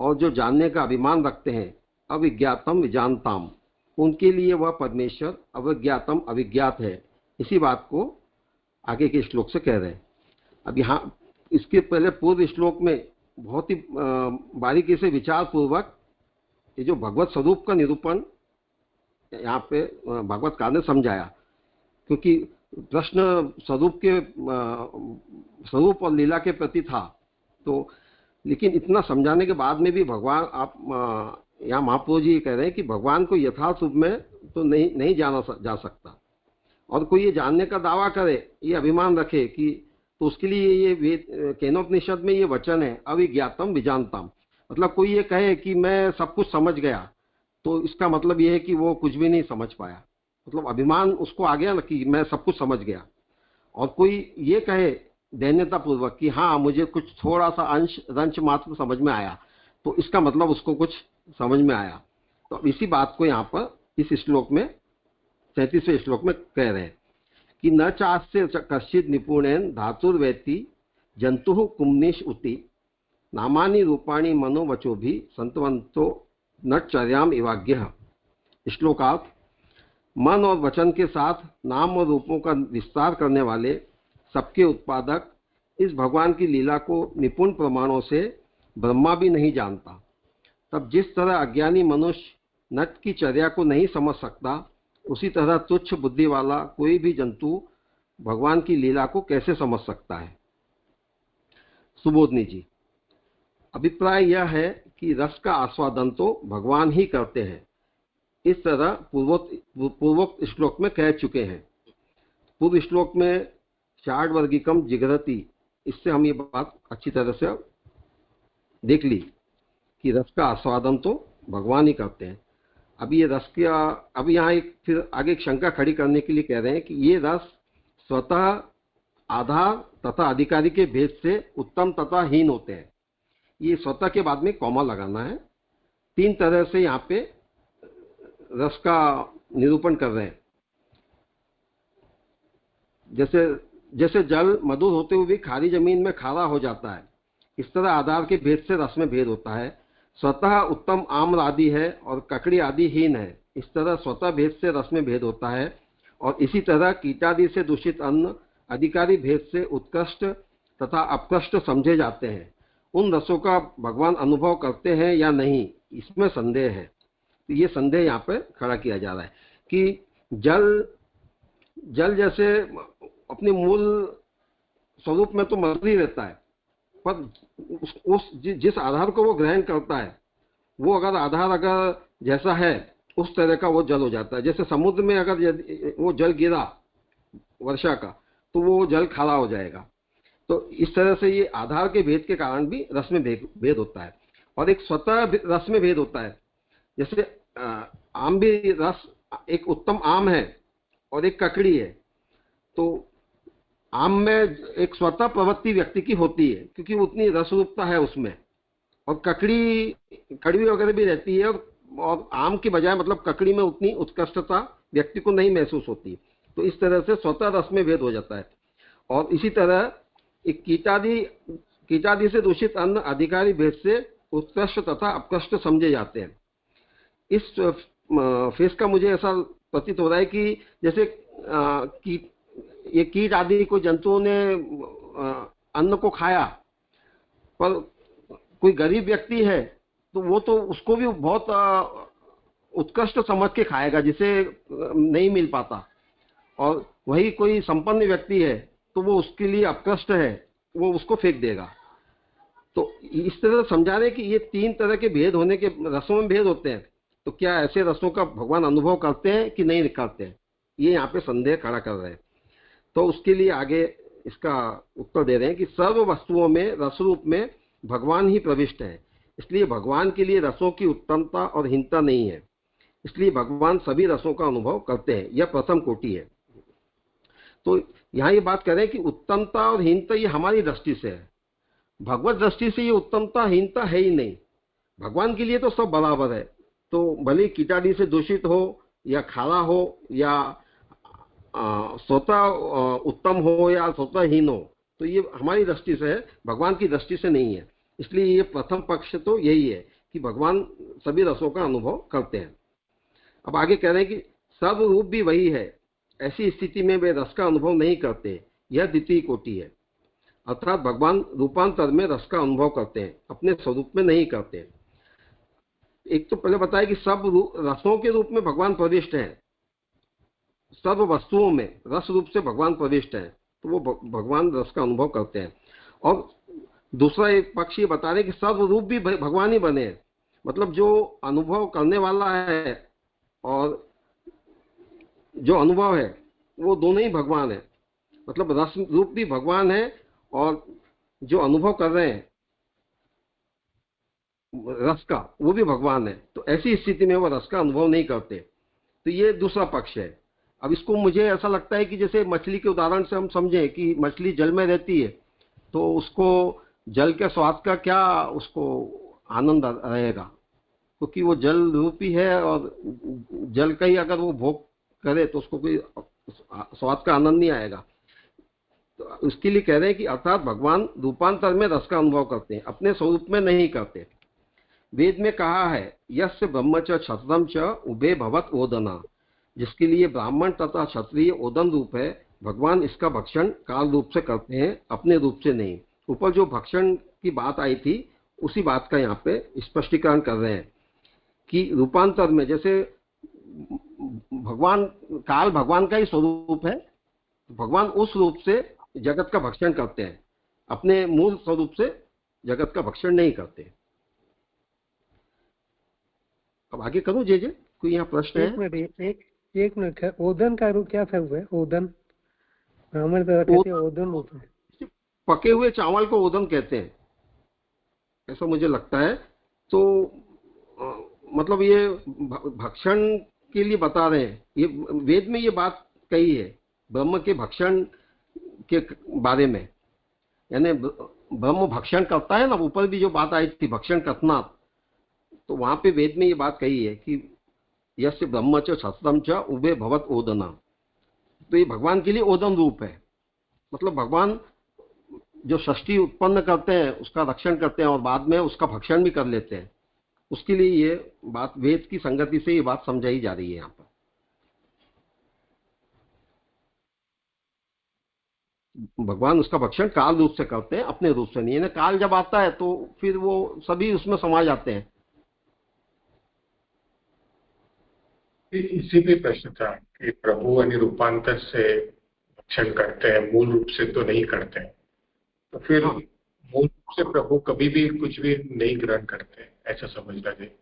और जो जानने का अभिमान रखते हैं अविज्ञातम विजानताम, उनके लिए वह परमेश्वर अविज्ञातम अविज्ञात है। इसी बात को आगे के श्लोक से कह रहे हैं। अब यहाँ इसके पहले पूर्व श्लोक में बहुत ही बारीकी से विचार पूर्वक ये जो भगवत स्वरूप का निरूपण यहाँ पे भागवतकार ने समझाया, क्योंकि प्रश्न स्वरूप और लीला के प्रति था। तो लेकिन इतना समझाने के बाद में भी भगवान आप यहाँ महाप्रभु जी कह रहे हैं कि भगवान को यथार्थ रूप में तो नहीं जाना जा सकता। और कोई ये जानने का दावा करे, ये अभिमान रखे कि तो उसके लिए ये वेद केनोपनिषद में ये वचन है, अविज्ञातम विजानताम। मतलब कोई ये कहे कि मैं सब कुछ समझ गया, तो इसका मतलब ये है कि वो कुछ भी नहीं समझ पाया, मतलब अभिमान उसको आ गया ना कि मैं सब कुछ समझ गया। और कोई ये कहे दैन्यता पूर्वक कि हाँ मुझे कुछ थोड़ा सा अंश रंश मात्र समझ में आया, तो इसका मतलब उसको कुछ समझ में आया। तो इसी बात को यहाँ पर इस श्लोक में 37वें श्लोक में कह रहे हैं कि न चास्य कश्चित निपुणेन धातुर्वेति जंतु कुम्निश उति नामानि रूपाणि मनोवचो भी संतवंतो नटचर्याम इवाग्य। श्लोकार्थ, मन और वचन के साथ नाम और रूपों का विस्तार करने वाले सबके उत्पादक इस भगवान की लीला को निपुण प्रमाणों से ब्रह्मा भी नहीं जानता। तब जिस तरह अज्ञानी मनुष्य नट की चर्या को नहीं समझ सकता, उसी तरह तुच्छ बुद्धि वाला कोई भी जंतु भगवान की लीला को कैसे समझ सकता है। सुबोधनी जी, अभिप्राय यह है कि रस का आस्वादन तो भगवान ही करते हैं, इस तरह पूर्वोक्त श्लोक में कह चुके हैं। पूर्व श्लोक में षाड वर्गिकम जिगरति, इससे हम ये बात अच्छी तरह से देख ली कि रस का आस्वादन तो भगवान ही करते हैं। अभी ये रस का, अभी यहाँ एक फिर आगे एक शंका खड़ी करने के लिए कह रहे हैं कि ये रस स्वतः आधार तथा अधिकारी के भेद से उत्तम तथा हीन होते हैं। ये स्वतः के बाद में कॉमा लगाना है। 3 तरह से यहाँ पे रस का निरूपण कर रहे हैं। जैसे जल मधुर होते हुए भी खारी जमीन में खारा हो जाता है, इस तरह आधार के भेद से रस में भेद होता है। स्वतः उत्तम आम्र आदि है और ककड़ी आदि हीन है, इस तरह स्वतः भेद से रस में भेद होता है। और इसी तरह कीटादि से दूषित अन्न अधिकारी भेद से उत्कृष्ट तथा अपकृष्ट समझे जाते हैं। उन रसों का भगवान अनुभव करते हैं या नहीं, इसमें संदेह है। तो ये संदेह यहाँ पे खड़ा किया जा रहा है कि जल जैसे अपने मूल स्वरूप में तो मर ही रहता है, पर जिस आधार को वो ग्रहण करता है, वो अगर आधार अगर जैसा है उस तरह का वो जल हो जाता है। जैसे समुद्र में अगर वो जल गिरा वर्षा का, तो वो जल खारा हो जाएगा। तो इस तरह से ये आधार के भेद के कारण भी रस में भेद होता है। और एक स्वतः रस में भेद होता है। जैसे आम भी रस, एक उत्तम आम है और एक ककड़ी है, तो आम में एक स्वतः प्रवृत्ति व्यक्ति की होती है क्योंकि उतनी रस रूपता है उसमें, और ककड़ी कड़वी वगैरह भी रहती है, और आम की बजाय मतलब ककड़ी में उतनी उत्कृष्टता व्यक्ति को नहीं महसूस होती। तो इस तरह से स्वतः रस में भेद हो जाता है। और इसी तरह एक कीटादि से दूषित अन्न अधिकारी भेद से उत्कृष्ट तथा अपकृष्ट समझे जाते हैं। इस फेस का मुझे ऐसा प्रतीत हो रहा है कि जैसे ये कीट आदि कोई जंतुओं ने अन्न को खाया, पर कोई गरीब व्यक्ति है तो वो तो उसको भी बहुत उत्कृष्ट समझ के खाएगा जिसे नहीं मिल पाता, और वही कोई संपन्न व्यक्ति है तो वो उसके लिए अपकृष्ट है, वो उसको फेंक देगा। तो इस तरह समझा रहे कि ये 3 तरह के भेद होने के, रसों में भेद होते हैं, तो क्या ऐसे रसों का भगवान अनुभव करते हैं कि नहीं करते हैं, ये यहाँ पे संदेह खड़ा कर रहे हैं। तो उसके लिए आगे इसका उत्तर दे रहे हैं कि सर्व वस्तुओं में रस रूप में भगवान ही प्रविष्ट है, इसलिए भगवान के लिए रसों की उत्तमता और हीनता नहीं है, इसलिए भगवान सभी रसों का अनुभव करते हैं। यह प्रथम कोटि है। तो यहाँ ये बात करें कि उत्तमता और हीनता ये हमारी दृष्टि से है, भगवत दृष्टि से ये उत्तमता हीनता है ही नहीं। भगवान के लिए तो सब बराबर है, तो भले कीटादि से दूषित हो या खारा हो या स्वतः उत्तम हो या स्वतः हीन हो, तो ये हमारी दृष्टि से है, भगवान की दृष्टि से नहीं है। इसलिए ये प्रथम पक्ष तो यही है कि भगवान सभी रसों का अनुभव करते हैं। अब आगे कह रहे हैं कि सब रूप भी वही है, ऐसी स्थिति में वे रस का अनुभव नहीं करते, यह द्वितीय कोटि है। अर्थात भगवान रूपांतर में रस का अनुभव करते हैं, अपने स्वरूप में नहीं करते। एक तो पहले बताया कि सब रसों के रूप में भगवान प्रविष्ट है, सब वस्तुओं में रस रूप से भगवान प्रविष्ट है, तो वो भगवान रस का अनुभव करते हैं। और दूसरा एक पक्ष ये बता रहे कि सब रूप भी भगवान ही बने हैं, मतलब जो अनुभव करने वाला है और जो अनुभव है वो दोनों ही भगवान है। मतलब रस रूप भी भगवान है और जो अनुभव कर रहे हैं रस का वो भी भगवान है। तो ऐसी स्थिति में वो रस का अनुभव नहीं करते। तो ये दूसरा पक्ष है। अब इसको मुझे ऐसा लगता है कि जैसे मछली के उदाहरण से हम समझें कि मछली जल में रहती है तो उसको जल के स्वाद का क्या उसको आनंद रहेगा, क्योंकि वो जल रूपी है और जल का ही अगर वो भोग करे तो उसको कोई स्वाद का आनंद नहीं आएगा। तो उसके लिए कह रहे हैं कि अर्थात भगवान रूपांतर में रस का अनुभव करते हैं, अपने स्वरूप में नहीं करते। वेद में कहा है यस्य ब्रह्म च क्षत्रम च उभे भवत ओदना, जिसके लिए ब्राह्मण तथा क्षत्रिय ओदन रूप है, भगवान इसका भक्षण काल रूप से करते हैं, अपने रूप से नहीं। ऊपर जो भक्षण की बात आई थी उसी बात का यहाँ पे स्पष्टीकरण कर रहे हैं कि रूपांतर में जैसे भगवान काल भगवान का ही स्वरूप है, भगवान उस रूप से जगत का भक्षण करते हैं, अपने मूल स्वरूप से जगत का भक्षण नहीं करते। अब आगे करूं जे कोई यहाँ प्रश्न है? एक मिनट ओदन का रूप क्या था? हुआ ओदन ब्राह्मण कहते हैं ओदन होता है। पके हुए चावल को ओदन कहते हैं ऐसा मुझे लगता है। तो मतलब ये भक्षण के लिए बता रहे हैं, ये वेद में ये बात कही है ब्रह्म के भक्षण के बारे में, यानी ब्रह्म भक्षण करता है ना, ऊपर भी जो बात आई थी भक्षण करना, तो वहां पे वेद में ये बात कही है कि यस्य ब्रह्म च क्षत्रम च उभे भवत ओदना। तो ये भगवान के लिए ओदन रूप है, मतलब भगवान जो सृष्टि उत्पन्न करते हैं उसका रक्षण करते हैं और बाद में उसका भक्षण भी कर लेते हैं। उसके लिए ये बात वेद की संगति से ये बात समझाई जा रही है यहाँ पर। भगवान उसका भक्षण काल रूप से करते हैं, अपने रूप से नहीं। यानी काल जब आता है तो फिर वो सभी उसमें समा जाते हैं। इसी पे प्रश्न था कि प्रभु अन्य रूपांतर से भक्षण करते हैं, मूल रूप से तो नहीं करते हैं, तो फिर मूल रूप से प्रभु कभी भी कुछ भी नहीं ग्रहण करते, ऐसा समझना चाहिए।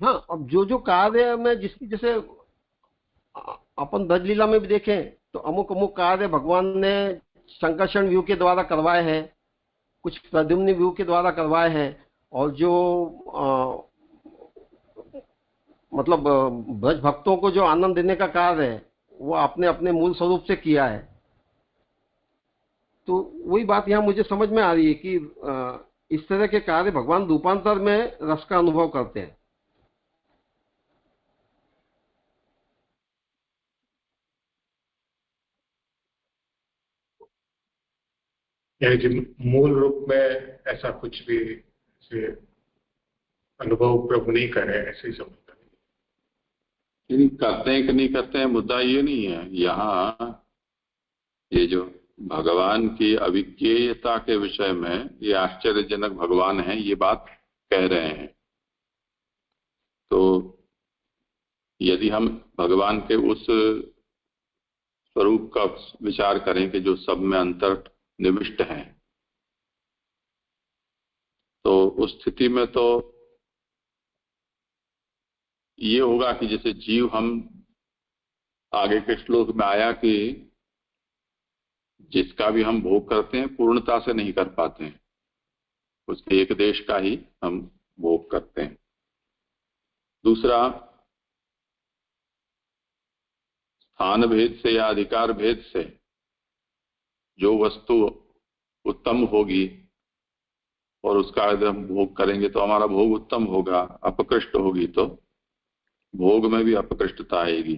हाँ, अब जो कार्य में जिसकी जैसे अपन ब्रज लीला में भी देखें तो अमुक अमुक कार्य भगवान ने संकर्षण व्यू के द्वारा करवाए हैं, कुछ प्रद्युम्न व्यू के द्वारा करवाए हैं, और जो मतलब ब्रज भक्तों को जो आनंद देने का कार्य है वो आपने अपने मूल स्वरूप से किया है। तो वही बात यहाँ मुझे समझ में आ रही है कि इस तरह के कार्य भगवान रूपांतर में रस का अनुभव करते हैं। यानी कि मूल रूप में ऐसा कुछ भी अनुभव प्रभु नहीं करे, ऐसे ही समझता नहीं। करते हैं कि नहीं करते हैं मुद्दा ये नहीं है। यहाँ ये जो भगवान की अविज्ञेयता के विषय में ये आश्चर्यजनक भगवान है ये बात कह रहे हैं। तो यदि हम भगवान के उस स्वरूप का विचार करें कि जो सब में अंतर्निविष्ट हैं, तो उस स्थिति में तो ये होगा कि जैसे जीव, हम आगे के श्लोक में आया कि जिसका भी हम भोग करते हैं पूर्णता से नहीं कर पाते हैं, उसके एक देश का ही हम भोग करते हैं। दूसरा, स्थान भेद से या अधिकार भेद से जो वस्तु उत्तम होगी और उसका यदि हम भोग करेंगे तो हमारा भोग उत्तम होगा, अपकृष्ट होगी तो भोग में भी अपकृष्टता आएगी।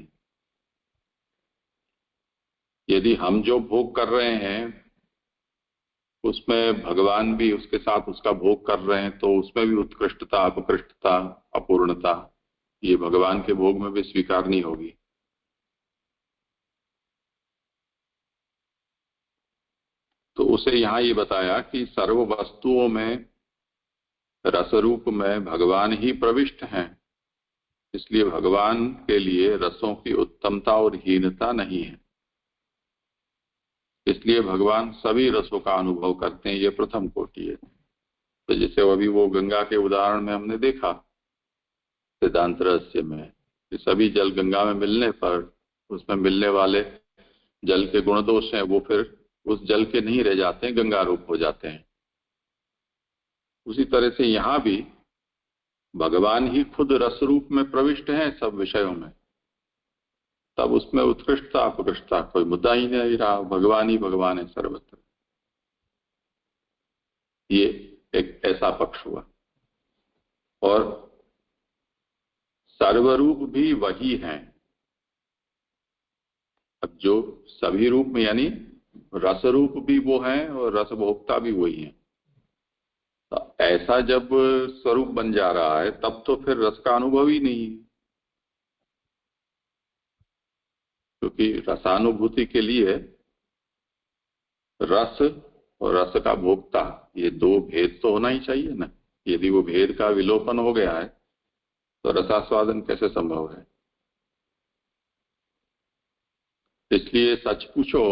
यदि हम जो भोग कर रहे हैं उसमें भगवान भी उसके साथ उसका भोग कर रहे हैं तो उसमें भी उत्कृष्टता, अपकृष्टता, अपूर्णता ये भगवान के भोग में भी स्वीकार नहीं होगी। तो उसे यहाँ ये बताया कि सर्व वस्तुओं में रसरूप में भगवान ही प्रविष्ट हैं, इसलिए भगवान के लिए रसों की उत्तमता और हीनता नहीं है। इसलिए भगवान सभी रसों का अनुभव करते हैं, ये प्रथम कोटि है। तो जैसे अभी वो गंगा के उदाहरण में हमने देखा सिद्धांत रहस्य में कि सभी जल गंगा में मिलने पर उसमें मिलने वाले जल के गुण दोष हैं वो फिर उस जल के नहीं रह जाते हैं, गंगा रूप हो जाते हैं। उसी तरह से यहाँ भी भगवान ही खुद रस रूप में प्रविष्ट हैं सब विषयों में, तब उसमें उत्कृष्टता अपकृष्टता कोई मुद्दा ही नहीं रहा, भगवान ही भगवान है सर्वत्र। ये एक ऐसा पक्ष हुआ। और सर्वरूप भी वही हैं। अब जो सभी रूप में यानी रस रूप भी वो हैं और रस भोक्ता भी वही हैं। तो ऐसा जब स्वरूप बन जा रहा है तब तो फिर रस का अनुभव ही नहीं है, क्योंकि रसानुभूति के लिए रस और रस का भोक्ता ये दो भेद तो होना ही चाहिए ना। यदि वो भेद का विलोपन हो गया है तो रसास्वादन कैसे संभव है। इसलिए सच पूछो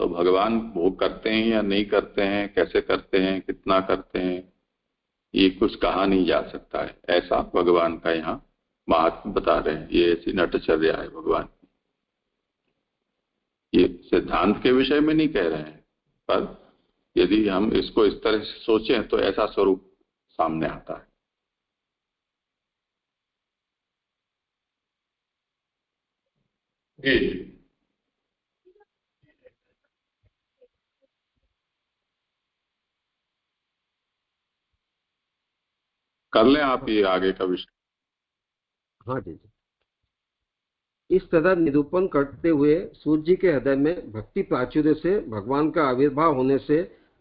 तो भगवान भोग करते हैं या नहीं करते हैं, कैसे करते हैं, कितना करते हैं, ये कुछ कहा नहीं जा सकता है। ऐसा भगवान का यहाँ महात्मा बता रहे हैं। ये ऐसी नटचर्या है भगवान की। ये सिद्धांत के विषय में नहीं कह रहे हैं, पर यदि हम इसको इस तरह से सोचें तो ऐसा स्वरूप सामने आता है। जी कर लें आप ये आगे का विषय। हाँ जी जी। इस तरह निरूपण करते हुए सूर्य जी के हृदय में भक्ति प्राचुर्य से भगवान का आविर्भाव होने से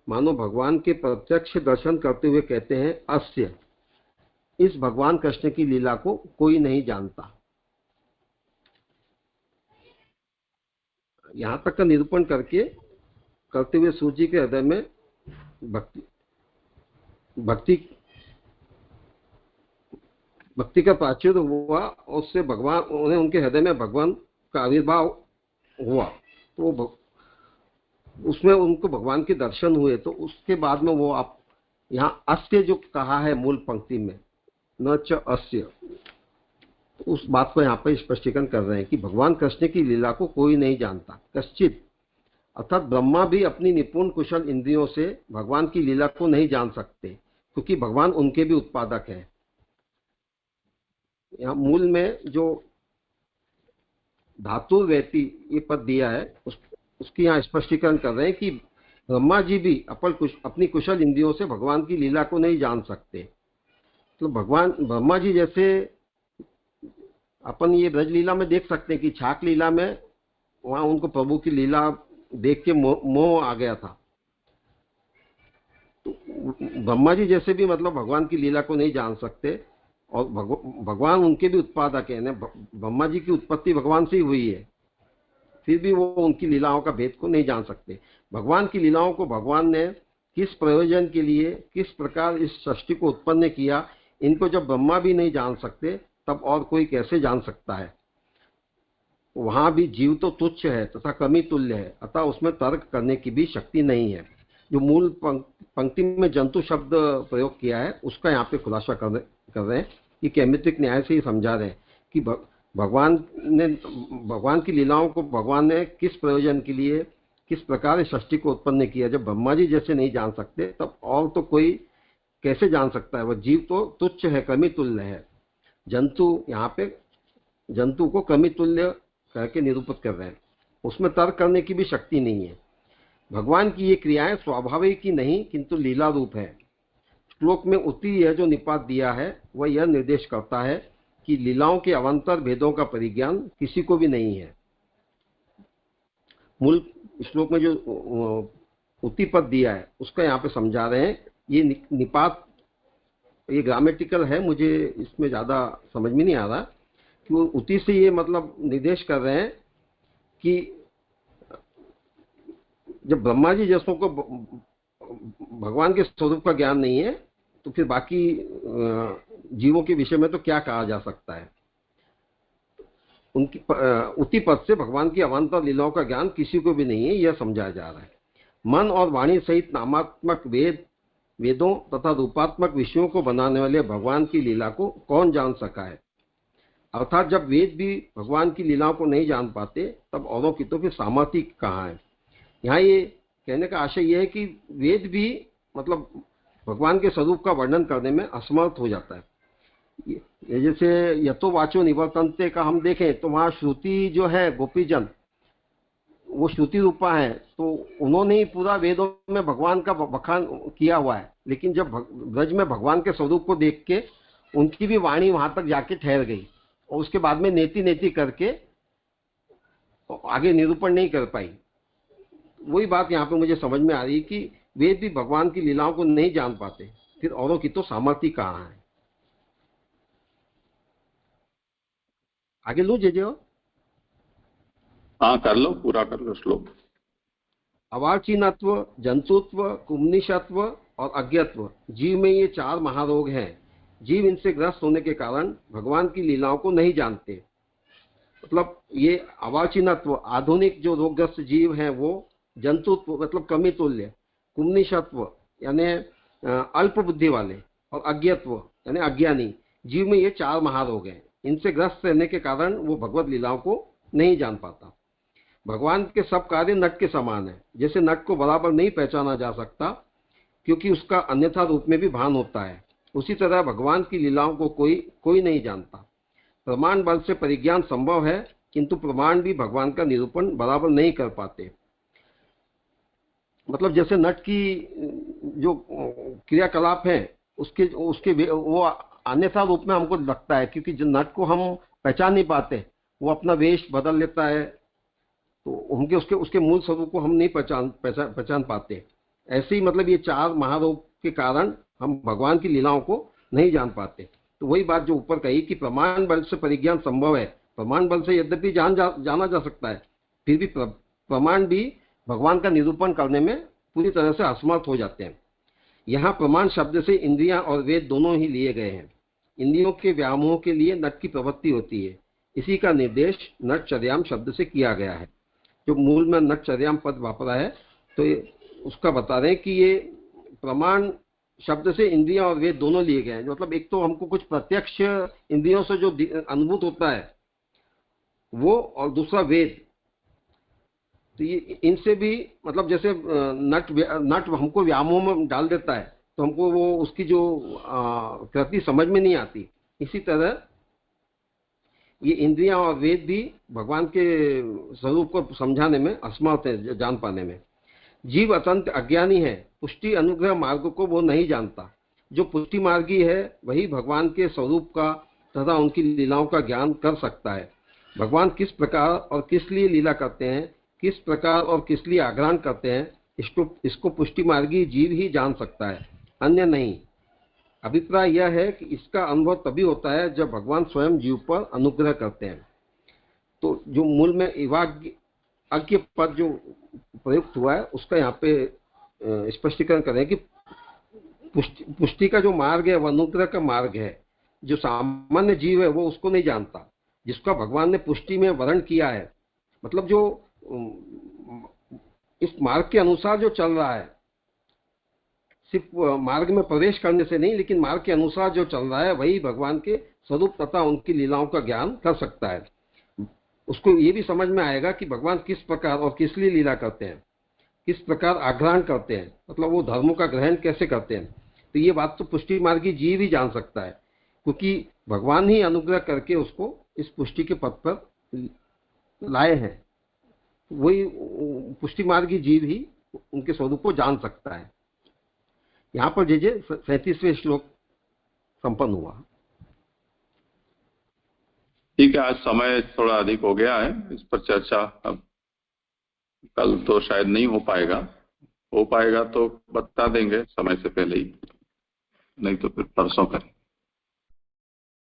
मानो भगवान के प्रत्यक्ष दर्शन करते हुए कहते हैं, अस्य, इस भगवान कृष्ण की लीला को कोई नहीं जानता। यहां तक का निरूपण करते हुए सूर्य जी के हृदय में भक्ति का प्राचुर्य हुआ, उससे भगवान उन्हें उनके हृदय में भगवान का आविर्भाव हुआ, तो उसमें उनको भगवान के दर्शन हुए। तो उसके बाद में वो आप यहाँ अस्य जो कहा है मूल पंक्ति में, न च अस्य, तो उस बात को यहाँ पर स्पष्टीकरण कर रहे हैं कि भगवान कृष्ण की लीला को कोई नहीं जानता, कश्चित, अर्थात ब्रह्मा भी अपनी निपुण कुशल इंद्रियों से भगवान की लीला को नहीं जान सकते, क्योंकि भगवान उनके भी उत्पादक है। यहाँ मूल में जो धातु व्यक्ति ये पद दिया है उसकी यहाँ स्पष्टीकरण कर रहे हैं कि ब्रह्मा जी भी अपनी कुशल इंद्रियों से भगवान की लीला को नहीं जान सकते। तो भगवान ब्रह्मा जी जैसे अपन ये ब्रज लीला में देख सकते हैं कि छाक लीला में वहां उनको प्रभु की लीला देख के मोह आ गया था। तो ब्रह्मा जी जैसे भी मतलब भगवान की लीला को नहीं जान सकते, और भगवान उनके भी उत्पादक है। ब्रह्मा जी की उत्पत्ति भगवान से ही हुई है, फिर भी वो उनकी लीलाओं का भेद को नहीं जान सकते। भगवान की लीलाओं को भगवान ने किस प्रयोजन के लिए, किस प्रकार इस सृष्टि को उत्पन्न किया, इनको जब ब्रह्मा भी नहीं जान सकते तब और कोई कैसे जान सकता है। वहां भी जीव तो तुच्छ है तथा कमी तुल्य है, अतः उसमें तर्क करने की भी शक्ति नहीं है। जो मूल पंक्ति में जंतु शब्द प्रयोग किया है उसका यहाँ पे खुलासा कर रहे हैं कि कैमित्रिक न्याय से ही समझा रहे हैं कि भगवान की लीलाओं को भगवान ने किस प्रयोजन के लिए, किस प्रकार सृष्टि को उत्पन्न किया। जब ब्रह्मा जी जैसे नहीं जान सकते तब और तो कोई कैसे जान सकता है। वह जीव तो तुच्छ है, कमी तुल्य है। जंतु यहाँ पे जंतु को कमी तुल्य करके निरूपित कर रहे हैं, उसमें तर्क करने की भी शक्ति नहीं है। भगवान की ये क्रियाएं स्वाभाविक ही नहीं किंतु लीला रूप है। श्लोक में उति यह जो निपात दिया है वह यह निर्देश करता है कि लीलाओं के अवंतर भेदों का परिज्ञान किसी को भी नहीं है। मूल श्लोक में जो उति पद दिया है उसका यहाँ पे समझा रहे हैं। ये निपात, ये ग्रामेटिकल है, मुझे इसमें ज्यादा समझ में नहीं आ रहा कि वो उति से ये मतलब निर्देश कर रहे हैं कि जब ब्रह्मा जी जैसों को भगवान के स्वरूप का ज्ञान नहीं है तो फिर बाकी जीवों के विषय में तो क्या कहा जा सकता है। उनकी उति पद से भगवान की अवान्तर लीलाओं का ज्ञान किसी को भी नहीं है, यह समझाया जा रहा है। मन और वाणी सहित नामात्मक वेदों तथा रूपात्मक विषयों को बनाने वाले भगवान की लीला को कौन जान सका है। अर्थात जब वेद भी भगवान की लीलाओं को नहीं जान पाते तब औरों की तो फिर सामर्थ्य कहाँ है। यहाँ ये कहने का आशय यह है कि वेद भी मतलब भगवान के स्वरूप का वर्णन करने में असमर्थ हो जाता है। ये जैसे यतो वाचो निवर्तन्ते का हम देखें तो वहाँ श्रुति जो है गोपीजन वो श्रुति रूपा है, तो उन्होंने ही पूरा वेदों में भगवान का बखान किया हुआ है, लेकिन जब ब्रज में भगवान के स्वरूप को देख के उनकी भी वाणी वहां तक जाके ठहर गई और उसके बाद में नेति नेति करके आगे निरूपण नहीं कर पाई। वही बात यहाँ पे मुझे समझ में आ रही है कि वेद भी भगवान की लीलाओं को नहीं जान पाते, फिर औरों की तो सामर्थ्य कहाँ है। आगे लो जे हाँ कर लो, पूरा कर लो श्लोक। अवाचीनत्व, जंतुत्व, कुम्निशत्व और अज्ञत्व, जीव में ये 4 महारोग हैं। जीव इनसे ग्रस्त होने के कारण भगवान की लीलाओं को नहीं जानते। मतलब ये अवाचीनत्व, आधुनिक जो रोगग्रस्त जीव हैं वो, जंतुत्व मतलब कमी तुल्य, कुम्निशत्व यानी अल्प बुद्धि वाले, और अज्ञत्व यानी अज्ञानी, जीव में ये 4 महारोग हैं। इनसे ग्रस्त रहने के कारण वो भगवत लीलाओं को नहीं जान पाता। भगवान के सब कार्य नट के समान है। जैसे नट को बराबर नहीं पहचाना जा सकता क्योंकि उसका अन्यथा रूप में भी भान होता है, उसी तरह भगवान की लीलाओं को कोई नहीं जानता। प्रमाण बल से परिज्ञान संभव है, किंतु प्रमाण भी भगवान का निरूपण बराबर नहीं कर पाते। मतलब जैसे नट की जो क्रियाकलाप है उसके वो अन्यथा रूप में हमको लगता है, क्योंकि जो नट को हम पहचान नहीं पाते, वो अपना वेश बदल लेता है, तो उनके उसके मूल स्वरूप को हम नहीं पहचान पाते। ऐसे ही मतलब ये 4 महारोग के कारण हम भगवान की लीलाओं को नहीं जान पाते। तो वही बात जो ऊपर कही कि प्रमाण बल से परिज्ञान संभव है। प्रमाण बल से यद्यपि जाना जा सकता है, फिर भी प्रमाण भी भगवान का निरूपण करने में पूरी तरह से असमर्थ हो जाते हैं। यहाँ प्रमाण शब्द से इंद्रियां और वेद दोनों ही लिए गए हैं। इंद्रियों के व्यामोह के लिए नट की प्रवृत्ति होती है, इसी का निर्देश नटचर्याम शब्द से किया गया है। जो मूल में नटचर्याम पद वापरा है तो उसका बता रहे हैं कि ये प्रमाण शब्द से इंद्रियां और वेद दोनों लिए गए हैं। मतलब एक तो हमको कुछ प्रत्यक्ष इंद्रियों से जो अनुभूत होता है वो, और दूसरा वेद। तो ये इनसे भी मतलब जैसे नट हमको व्यामोह में डाल देता है तो हमको वो उसकी जो कृति समझ में नहीं आती। इसी तरह ये इंद्रियां और वेद भी भगवान के स्वरूप को समझाने में असमर्थ है, जान पाने में। जीव अत्यंत अज्ञानी है, पुष्टि अनुग्रह मार्ग को वो नहीं जानता। जो पुष्टि मार्गी है वही भगवान के स्वरूप का तथा उनकी लीलाओं का ज्ञान कर सकता है। भगवान किस प्रकार और किस लिए लीला करते हैं, किस प्रकार और किस लिए आग्रहण करते हैं, इसको पुष्टि मार्गी जीव ही जान सकता है, अन्य नहीं। अभिप्राय यह है कि इसका अनुभव तभी होता है जब भगवान स्वयं जीव पर अनुग्रह करते हैं। तो जो मूल में अज्ञ पद जो प्रयुक्त हुआ है उसका यहाँ पे स्पष्टीकरण करें कि पुष्टि का जो मार्ग है वह अनुग्रह का मार्ग है। जो सामान्य जीव है वो उसको नहीं जानता, जिसका भगवान ने पुष्टि में वर्ण किया है। मतलब जो इस मार्ग के अनुसार जो चल रहा है, सिर्फ मार्ग में प्रवेश करने से नहीं, लेकिन मार्ग के अनुसार जो चल रहा है वही भगवान के स्वरूप तथा उनकी लीलाओं का ज्ञान कर सकता है। उसको ये भी समझ में आएगा कि भगवान किस प्रकार और किस लिए लीला करते हैं, किस प्रकार आग्रहण करते हैं, मतलब वो धर्मों का ग्रहण कैसे करते हैं। तो ये बात तो पुष्टि मार्गी जीव ही जान सकता है, क्योंकि भगवान ही अनुग्रह करके उसको इस पुष्टि के पद पर लाए हैं। वही पुष्टि मार्गी जीव ही उनके स्वरूप को जान सकता है। यहाँ पर जे 37वें श्लोक संपन्न हुआ। ठीक है, आज समय थोड़ा अधिक हो गया है, इस पर चर्चा अब कल तो शायद नहीं हो पाएगा तो बता देंगे समय से पहले ही, नहीं तो फिर परसों करें।